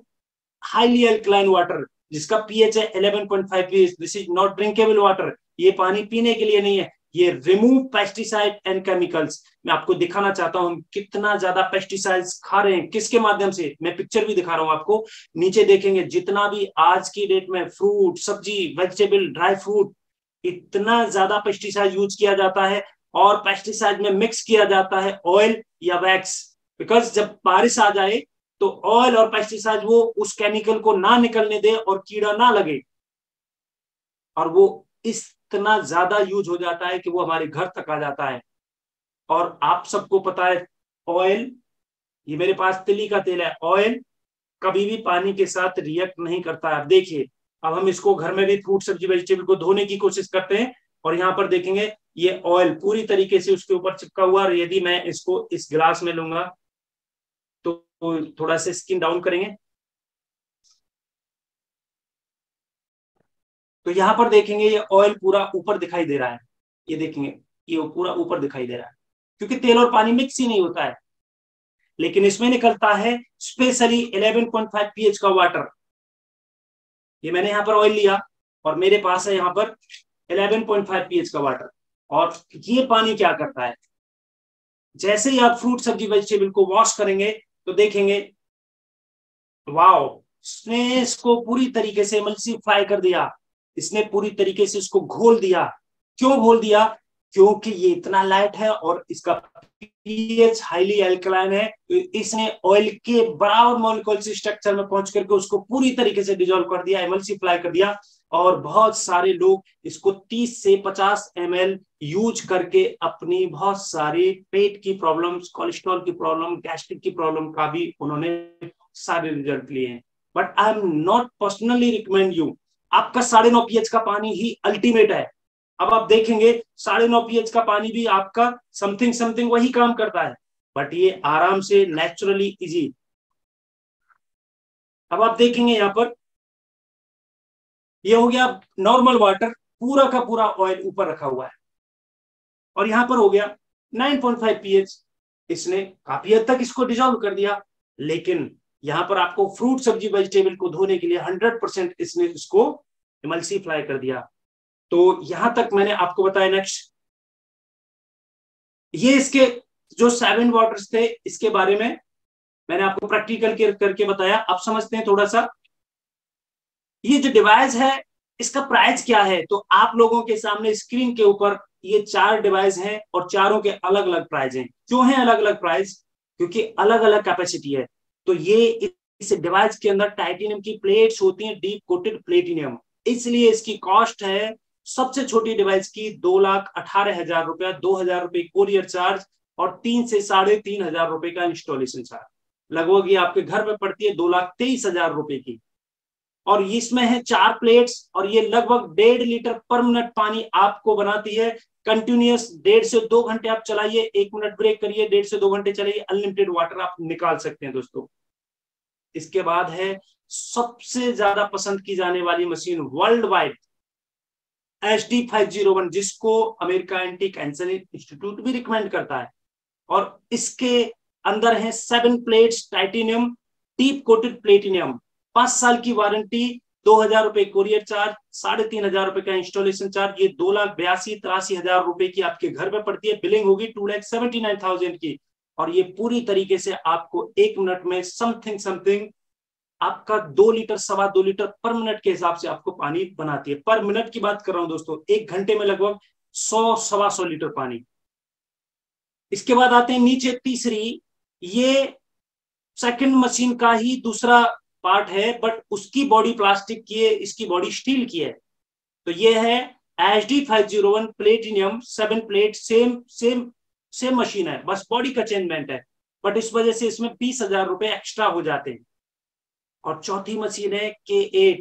हाईली अल्कलाइन वाटर, जिसका पीएच है 11.5 pH. This is not drinkable water. ये पानी पीने के लिए नहीं है, ये रिमूव पेस्टिसाइड एंड केमिकल्स। मैं आपको दिखाना चाहता हूं कितना ज्यादा पेस्टिसाइड्स खा रहे हैं, किसके माध्यम से, मैं पिक्चर भी दिखा रहा हूं आपको। नीचे देखेंगे जितना भी आज की डेट में फ्रूट, सब्जी, वेजिटेबल, ड्राई फ्रूट, इतना ज्यादा पेस्टिसाइड यूज किया जाता है। और पेस्टिसाइड में मिक्स किया जाता है ऑयल या वैक्स, बिकॉज जब बारिश आ जाए तो ऑयल और पेस्टिसाइड वो उस केमिकल को ना निकलने दे और कीड़ा ना लगे, और वो इतना ज्यादा यूज हो जाता है कि वो हमारे घर तक आ जाता है। और आप सबको पता है ऑयल, ये मेरे पास तिली का तेल है, ऑयल कभी भी पानी के साथ रिएक्ट नहीं करता है। अब देखिए, अब हम इसको घर में भी फ्रूट, सब्जी, वेजिटेबल को धोने की कोशिश करते हैं, और यहाँ पर देखेंगे ये ऑयल पूरी तरीके से उसके ऊपर चिपका हुआ। और यदि मैं इसको इस गिलास में लूंगा तो थोड़ा सा स्किन डाउन करेंगे, तो यहां पर देखेंगे ये ऑयल पूरा ऊपर दिखाई दे रहा है। ये देखेंगे ये पूरा ऊपर दिखाई दे रहा है, क्योंकि तेल और पानी मिक्स ही नहीं होता है। लेकिन इसमें निकलता है स्पेशली 11.5 pH का वाटर। ये मैंने यहाँ पर ऑयल लिया और मेरे पास है यहाँ पर 11.5 pH का वाटर। और ये पानी क्या करता है, जैसे ही आप फ्रूट सब्जी वेजिटेबल को वॉश करेंगे तो देखेंगे वाओ, इसने इसको पूरी तरीके से एमल्सिफाई कर दिया, इसने पूरी तरीके से इसको घोल दिया। क्यों घोल दिया? क्योंकि ये इतना लाइट है और इसका पीएच हाईली एल्कलाइन है, तो इसने ऑयल के बराबर मॉलिक्यूल स्ट्रक्चर में पहुंच करके उसको पूरी तरीके से डिसॉल्व कर दिया, एमल्सिफाई कर दिया। और बहुत सारे लोग इसको 30 से 50 ml यूज करके अपनी बहुत सारी पेट की प्रॉब्लम्स, कोलेस्ट्रॉल की प्रॉब्लम, गैस्ट्रिक की प्रॉब्लम का भी उन्होंने सारे रिजल्ट लिए हैं। But I am not personally recommend you. आपका 9.5 pH का पानी ही अल्टीमेट है। अब आप देखेंगे 9.5 pH का पानी भी आपका समथिंग वही काम करता है, बट ये आराम से नेचुरली इजी। अब आप देखेंगे यहाँ पर ये हो गया नॉर्मल वाटर, पूरा का पूरा ऑयल ऊपर रखा हुआ है, और यहां पर हो गया 9.5 pH। इसने काफी हद तक इसको डिसॉल्व कर दिया। लेकिन यहां पर आपको फ्रूट सब्जी वेजिटेबल को धोने के लिए 100% इसने इसको एमल्सिफाई कर दिया। तो यहां तक मैंने आपको बताया। नेक्स्ट, ये इसके जो 7 वाटर्स थे, इसके बारे में मैंने आपको प्रैक्टिकल करके बताया। अब समझते हैं थोड़ा सा, ये जो डिवाइस है इसका प्राइस क्या है। तो आप लोगों के सामने स्क्रीन के ऊपर ये 4 डिवाइस हैं और चारों के अलग अलग प्राइस हैं। क्यों है अलग अलग प्राइस? क्योंकि अलग अलग कैपेसिटी है। तो ये इस डिवाइस के अंदर टाइटेनियम की प्लेट्स होती हैं, डीप कोटेड प्लेटिनियम, इसलिए इसकी कॉस्ट है सबसे छोटी डिवाइस की 2,18,000 रुपया, 2,000 रुपए कोरियर चार्ज और 3 से 3,500 रुपए का इंस्टॉलेशन चार्ज। लगभग ये आपके घर में पड़ती है 2,23,000 रुपए की। और इसमें है 4 प्लेट्स और ये लगभग 1.5 लीटर पर मिनट पानी आपको बनाती है। कंटिन्यूअस 1.5 से 2 घंटे आप चलाइए, 1 मिनट ब्रेक करिए, 1.5 से 2 घंटे चलाइए, अनलिमिटेड वाटर आप निकाल सकते हैं दोस्तों। इसके बाद है सबसे ज्यादा पसंद की जाने वाली मशीन वर्ल्ड वाइड, HD501, जिसको अमेरिका एंटी कैंसर इंस्टीट्यूट भी रिकमेंड करता है। और इसके अंदर है 7 plates titanium deep coated platinum, 5 साल की वारंटी, 2,000 रुपए कोरियर चार्ज, 3,500 रुपए का इंस्टॉलेशन चार्ज। ये 2,82,83,000 रुपए की आपके घर में पड़ती है। बिलिंग होगी 2,79,000 की। और ये पूरी तरीके से आपको 1 मिनट में समथिंग आपका 2 लीटर 2.25 लीटर पर मिनट के हिसाब से आपको पानी बनाती है। पर मिनट की बात कर रहा हूं दोस्तों, 1 घंटे में लगभग 100-125 लीटर पानी। इसके बाद आते हैं नीचे तीसरी, ये सेकंड मशीन का ही दूसरा पार्ट है, बट उसकी बॉडी प्लास्टिक की है, इसकी बॉडी स्टील की है। तो ये है HD501 platinum 7 plate, same machine है, बस बॉडी का चेंजमेंट है, बट इस वजह से इसमें 20,000 रुपए एक्स्ट्रा हो जाते हैं। और चौथी मशीन है K8,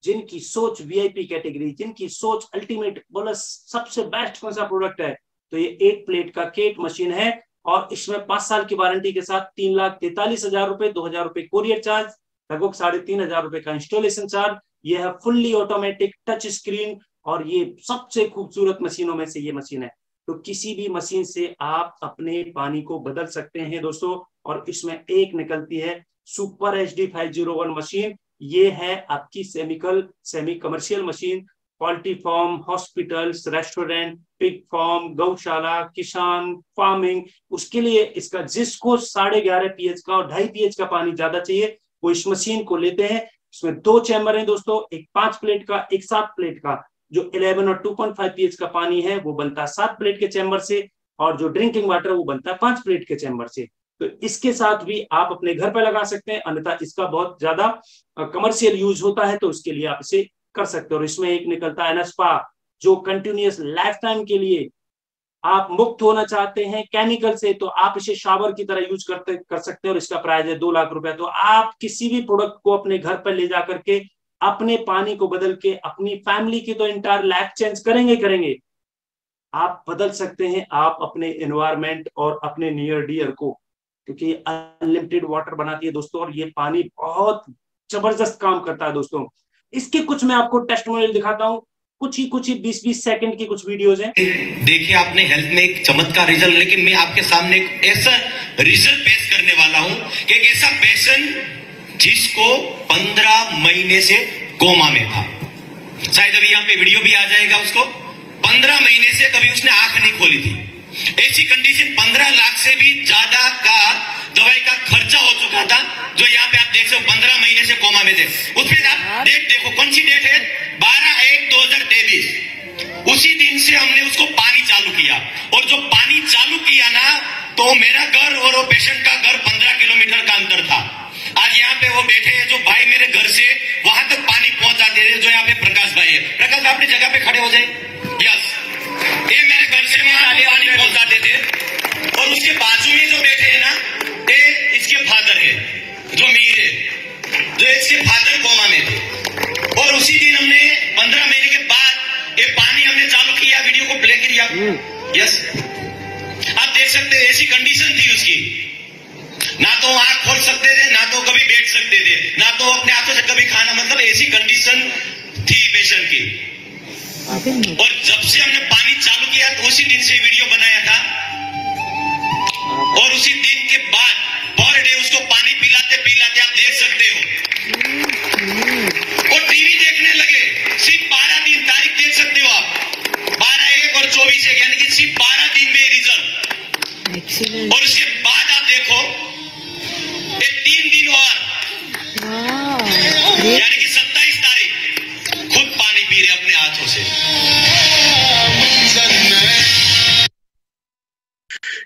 जिनकी सोच VIP कैटेगरी, जिनकी सोच अल्टीमेट, बोला सबसे बेस्ट कौन सा प्रोडक्ट है, तो ये 8 प्लेट का K8 मशीन है। और इसमें 5 साल की वारंटी के साथ 3,43,000 रुपए, 2,000 रुपए कोरियर चार्ज, लगभग 3,500 रुपए का इंस्टॉलेशन चार्ज। ये है फुल्ली ऑटोमेटिक टच स्क्रीन और ये सबसे खूबसूरत मशीनों में से ये मशीन है। तो किसी भी मशीन से आप अपने पानी को बदल सकते हैं दोस्तों। और इसमें एक निकलती है सुपर HD501 मशीन। ये है आपकी semi commercial machine, poultry farm, hospitals, restaurant, pig farm, गौशाला, किसान, फार्मिंग, उसके लिए इसका, जिसको 11.5 pH का और 2.5 pH का पानी ज्यादा चाहिए, वो इस मशीन को लेते हैं। इसमें 2 चैम्बर हैं दोस्तों, एक 5 प्लेट का, एक 7 प्लेट का। जो 11 और 2.5 pH का पानी है वो बनता है 7 प्लेट के चैम्बर से, और जो ड्रिंकिंग वाटर वो बनता है 5 प्लेट के चैम्बर से। तो इसके साथ भी आप अपने घर पर लगा सकते हैं, अन्यथा इसका बहुत ज्यादा कमर्शियल यूज होता है, तो उसके लिए आप इसे कर सकते हो। और इसमें एक निकलता है NSPA, जो कंटिन्यूअस लाइफ टाइम के लिए आप मुक्त होना चाहते हैं केमिकल से, तो आप इसे शावर की तरह यूज कर सकते हैं। और इसका प्राइस है 2 लाख रुपए। तो आप किसी भी प्रोडक्ट को अपने घर पर ले जाकर के अपने पानी को बदल के अपनी फैमिली की तो इंटायर लाइफ चेंज करेंगे। आप बदल सकते हैं आप अपने एनवायरमेंट और अपने नियर डियर को, क्योंकि अनलिमिटेड वाटर बनाती है दोस्तों। और ये पानी बहुत जबरदस्त काम करता है दोस्तों। इसके कुछ मैं आपको टेस्टिमोनियल दिखाता हूं। कुछ ही 20-20 सेकंड की कुछ वीडियोज हैं। देखिए आपने हेल्थ में एक चमत्कार रिजल्ट, लेकिन मैं आपके सामने एक ऐसा रिजल्ट पेश करने वाला हूं कि एक ऐसा पेशेंट जिसको 15 महीने से कोमा में था, शायद अभी यहाँ पे वीडियो भी आ जाएगा, उसको 15 महीने से कभी उसने आंख नहीं खोली थी। ऐसी कंडीशन 15 लाख से भी ज्यादा का दवाई का खर्चा हो चुका था, जो यहाँ पे आप देख सकते हो 15 महीने से कोमा में थे। उस पर आप डेट देखो, कौन सी डेट है, 12/1/2023। उसी दिन से हमने उसको पानी चालू किया, और जो पानी चालू किया ना, तो मेरा घर और वो पेशेंट का घर 15 किलोमीटर का अंतर था। आज यहाँ पे वो बैठे हैं, जो भाई मेरे घर से वहां तक पानी पहुंचाते थे, जो यहाँ पे प्रकाश भाई है। प्रकाश भाई अपनी जगह पे खड़े हो जाए। यस, ये मेरे घर से वहां पानी पहुंचाते थे। और उसके बाजू में जो बैठे हैं ना, ये इसके फादर है, जो मीर है, जो इसके फादर कोमा में थे। और उसी दिन हमने 15 महीने के बाद ये पानी हमने चालू किया, वीडियो को प्ले किया। यस, आप देख सकते हैं ऐसी कंडीशन थी उसकी, ना तो आंख खोल सकते थे, ना तो कभी बैठ सकते थे, ना तो अपने हाथों से कभी खाना, मतलब ऐसी कंडीशन थी पेशेंट की। और जब से हमने पानी चालू किया, तो उसी दिन से वीडियो बनाया था, और उसी दिन के बाद पर डे उसको पानी पिलाते पिलाते आप देख सकते हो। और टीवी देखने लगे, सिर्फ 12 दिन, तारीख देख सकते हो आप, 12/1/24, यानी कि सिर्फ 12 दिन में रिजल्ट। और उसके बाद आप देखो 3 दिन और, यानी कि 27 तारीख खुद पानी पी रहे अपने हाथों से।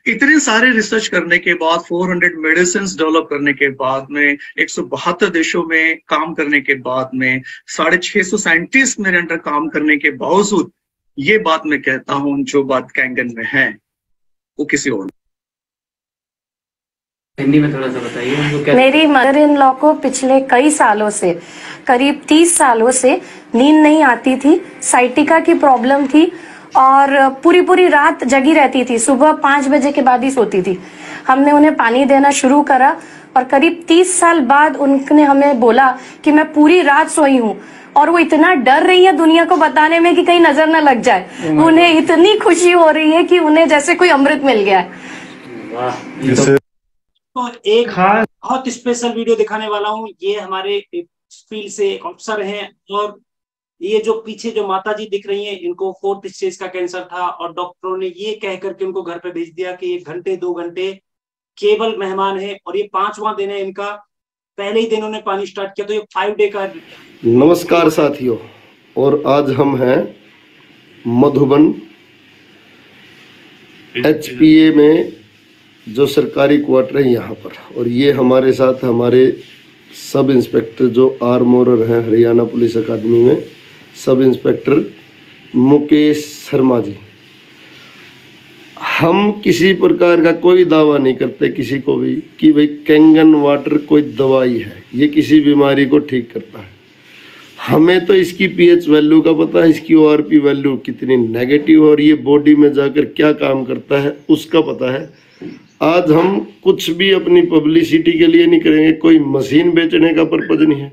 इतने सारे रिसर्च करने के बाद, 400 मेडिसिन डेवलप करने के बाद में, 172 देशों में काम करने के बाद में, 650 साइंटिस्ट मेरे अंडर काम करने के बावजूद, ये बात मैं कहता हूं, जो बात कैंगन में है वो किसी और। हिंदी में थोड़ा सा बताइए। मेरी मदर इन लॉ को पिछले कई सालों से, करीब 30 सालों से नींद नहीं आती थी, साइटिका की प्रॉब्लम थी, और पूरी रात जगी रहती थी, सुबह 5 बजे के बाद ही सोती थी। हमने उन्हें पानी देना शुरू करा, और करीब 30 साल बाद उन्होंने हमें बोला कि मैं पूरी रात सोई हूँ, और वो इतना डर रही है दुनिया को बताने में कि कहीं नजर न लग जाए। उन्हें इतनी खुशी हो रही है कि उन्हें जैसे कोई अमृत मिल गया है। तो एक बहुत स्पेशल वीडियो दिखाने वाला हूँ। ये हमारे फील्ड से एक अफसर हैं, और ये जो पीछे जो माता जी दिख रही हैं, इनको 4th स्टेज का कैंसर था, और डॉक्टरों ने ये कह करके उनको घर पे भेज दिया कि 1 घंटे 2 घंटे केवल मेहमान है, और ये 5वां दिन है इनका। पहले ही दिन उन्होंने पानी स्टार्ट किया, तो ये 5 डे का। नमस्कार साथियों, और आज हम हैं मधुबन HPA में, जो सरकारी क्वार्टर है यहाँ पर। और ये हमारे साथ हमारे सब इंस्पेक्टर जो आर्मोरर हैं हरियाणा पुलिस अकादमी में, सब इंस्पेक्टर मुकेश शर्मा जी। हम किसी प्रकार का कोई दावा नहीं करते किसी को भी कि भाई कैंगन वाटर कोई दवाई है, ये किसी बीमारी को ठीक करता है। हमें तो इसकी pH वैल्यू का पता है, इसकी ORP वैल्यू कितनी नेगेटिव और ये बॉडी में जाकर क्या काम करता है उसका पता है। आज हम कुछ भी अपनी पब्लिसिटी के लिए नहीं करेंगे, कोई मशीन बेचने का पर्पज नहीं है।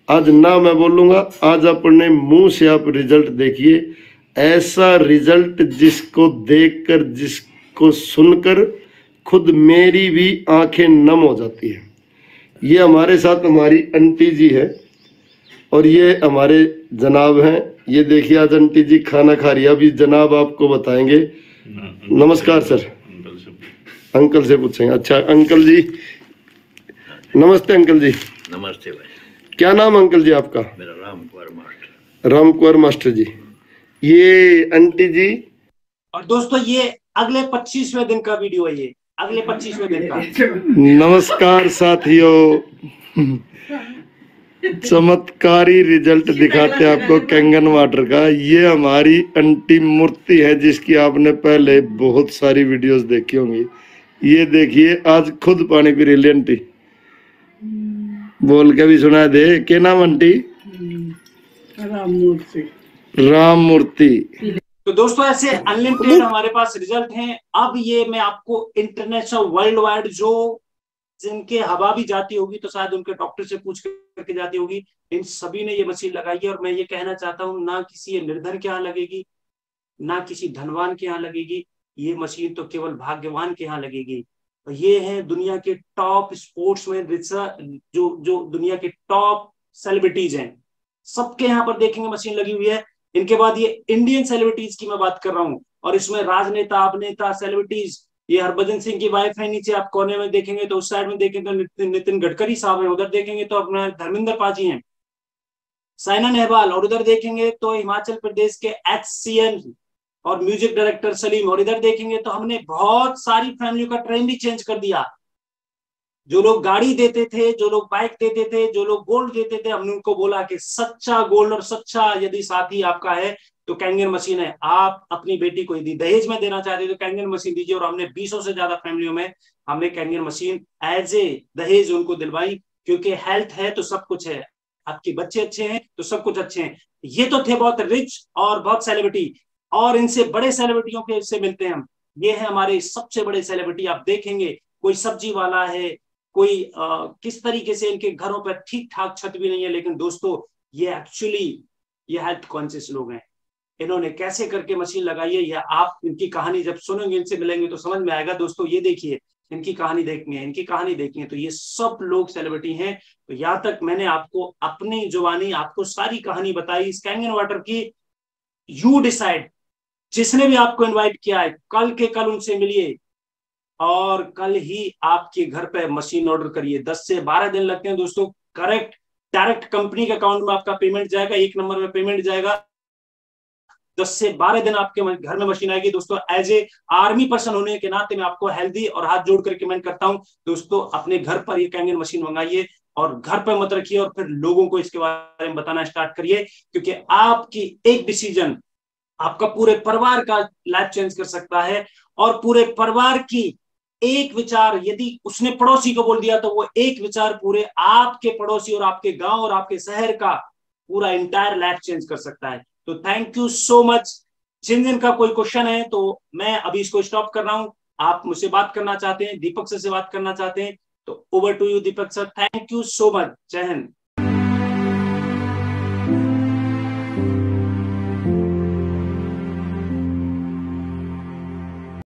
आज ना मैं बोलूँगा, आज अपने मुंह से आप रिजल्ट देखिए। ऐसा रिजल्ट जिसको देखकर, जिसको सुनकर खुद मेरी भी आंखें नम हो जाती है। ये हमारे साथ हमारी आंटी जी है और ये हमारे जनाब हैं। ये देखिए आज आंटी जी खाना खा रही है, अभी जनाब आपको बताएंगे। नमस्कार सर। अंकल से पूछेंगे। अच्छा अंकल जी, नमस्ते अंकल जी। नमस्ते भाई। क्या नाम अंकल जी आपका? मेरा राम कुमार मास्टर। राम कुमार मास्टर जी। ये आंटी जी। और दोस्तों ये अगले 25वें दिन का वीडियो है, ये अगले 25वें दिन का। नमस्कार साथियों, चमत्कारी रिजल्ट दिखाते हैं आपको कैंगन वाटर का। ये हमारी आंटी मूर्ति है जिसकी आपने पहले बहुत सारी वीडियोस देखी होंगी। ये देखिए आज खुद पानी पी रही आंटी, बोल के भी सुना दे। क्या नाम आंटी? राम मूर्ति। राम मूर्ति। तो दोस्तों ऐसे अनलिमिटेड हमारे पास रिजल्ट हैं। अब ये मैं आपको इंटरनेशनल वर्ल्ड वाइड जो जिनके हवा भी जाती होगी तो शायद उनके डॉक्टर से पूछ करके जाती होगी, इन सभी ने ये मशीन लगाई है। और मैं ये कहना चाहता हूँ, ना किसी निर्धन के यहाँ लगेगी, ना किसी धनवान के यहाँ लगेगी, ये मशीन तो केवल भाग्यवान के यहाँ लगेगी। ये है दुनिया के टॉप स्पोर्ट्समैन, जो दुनिया के टॉप सेलिब्रिटीज हैं, सबके यहाँ पर देखेंगे मशीन लगी हुई है। इनके बाद ये इंडियन सेलिब्रिटीज की मैं बात कर रहा हूँ, और इसमें राजनेता, अभिनेता, सेलिब्रिटीज, ये हरभजन सिंह की वाइफ है, नीचे आप कोने में देखेंगे तो उस साइड में देखेंगे तो नितिन गडकरी साहब है, उधर देखेंगे तो अपना धर्मेंद्र पाजी हैं, साइना नेहवाल, और उधर देखेंगे तो हिमाचल प्रदेश के HCM और म्यूजिक डायरेक्टर सलीम, और इधर देखेंगे तो हमने बहुत सारी फैमिलियों का ट्रेंड ही चेंज कर दिया। जो लोग गाड़ी देते थे, जो लोग बाइक देते थे, जो लोग गोल्ड देते थे, हमने उनको बोला कि सच्चा गोल्ड और सच्चा यदि साथी आपका है तो कैंगन मशीन है। आप अपनी बेटी को यदि दहेज में देना चाहते हो तो कैंगन मशीन दीजिए। और हमने 200 से ज्यादा फैमिलियों में हमने कैंगन मशीन एज ए दहेज उनको दिलवाई, क्योंकि हेल्थ है तो सब कुछ है, आपके बच्चे अच्छे हैं तो सब कुछ अच्छे हैं। ये तो थे बहुत रिच और बहुत सेलिब्रिटी, और इनसे बड़े सेलिब्रिटियों के इससे मिलते हैं हम। ये है हमारे सबसे बड़े सेलिब्रिटी। आप देखेंगे कोई सब्जी वाला है, कोई किस तरीके से इनके घरों पर ठीक ठाक छत भी नहीं है, लेकिन दोस्तों ये एक्चुअली ये हेल्थ कॉन्शियस लोग हैं। इन्होंने कैसे करके मशीन लगाई है, या आप इनकी कहानी जब सुनेंगे, इनसे मिलेंगे तो समझ में आएगा। दोस्तों ये देखिए, इनकी कहानी देखनी है तो ये सब लोग सेलिब्रिटी हैं। तो यहाँ तक मैंने आपको अपनी जुबानी आपको सारी कहानी बताई इस कैंगन वाटर की। यू डिसाइड, जिसने भी आपको इनवाइट किया है, कल के कल उनसे मिलिए और कल ही आपके घर पे मशीन ऑर्डर करिए। 10 से 12 दिन लगते हैं दोस्तों। करेक्ट, डायरेक्ट कंपनी के अकाउंट में आपका पेमेंट जाएगा, 1 नंबर में पेमेंट जाएगा। 10 से 12 दिन आपके घर में मशीन आएगी। दोस्तों एज ए आर्मी पर्सन होने के नाते मैं आपको हेल्दी और हाथ जोड़ कर रिकमेंड करता हूं, दोस्तों अपने घर पर ये कैंगन मशीन मंगाइए और घर पर मत रखिए, और फिर लोगों को इसके बारे में बताना स्टार्ट करिए, क्योंकि आपकी एक डिसीजन आपका पूरे परिवार का लाइफ चेंज कर सकता है। और पूरे परिवार की एक विचार यदि उसने पड़ोसी को बोल दिया तो वो एक विचार पूरे आपके पड़ोसी और आपके गांव और आपके शहर का पूरा इंटायर लाइफ चेंज कर सकता है। तो थैंक यू सो मच। जिन का कोई क्वेश्चन है तो मैं अभी इसको स्टॉप कर रहा हूं। आप मुझसे बात करना चाहते हैं, दीपक सर से बात करना चाहते हैं तो over to you Deepak sir. Thank you so much. जय हिंद।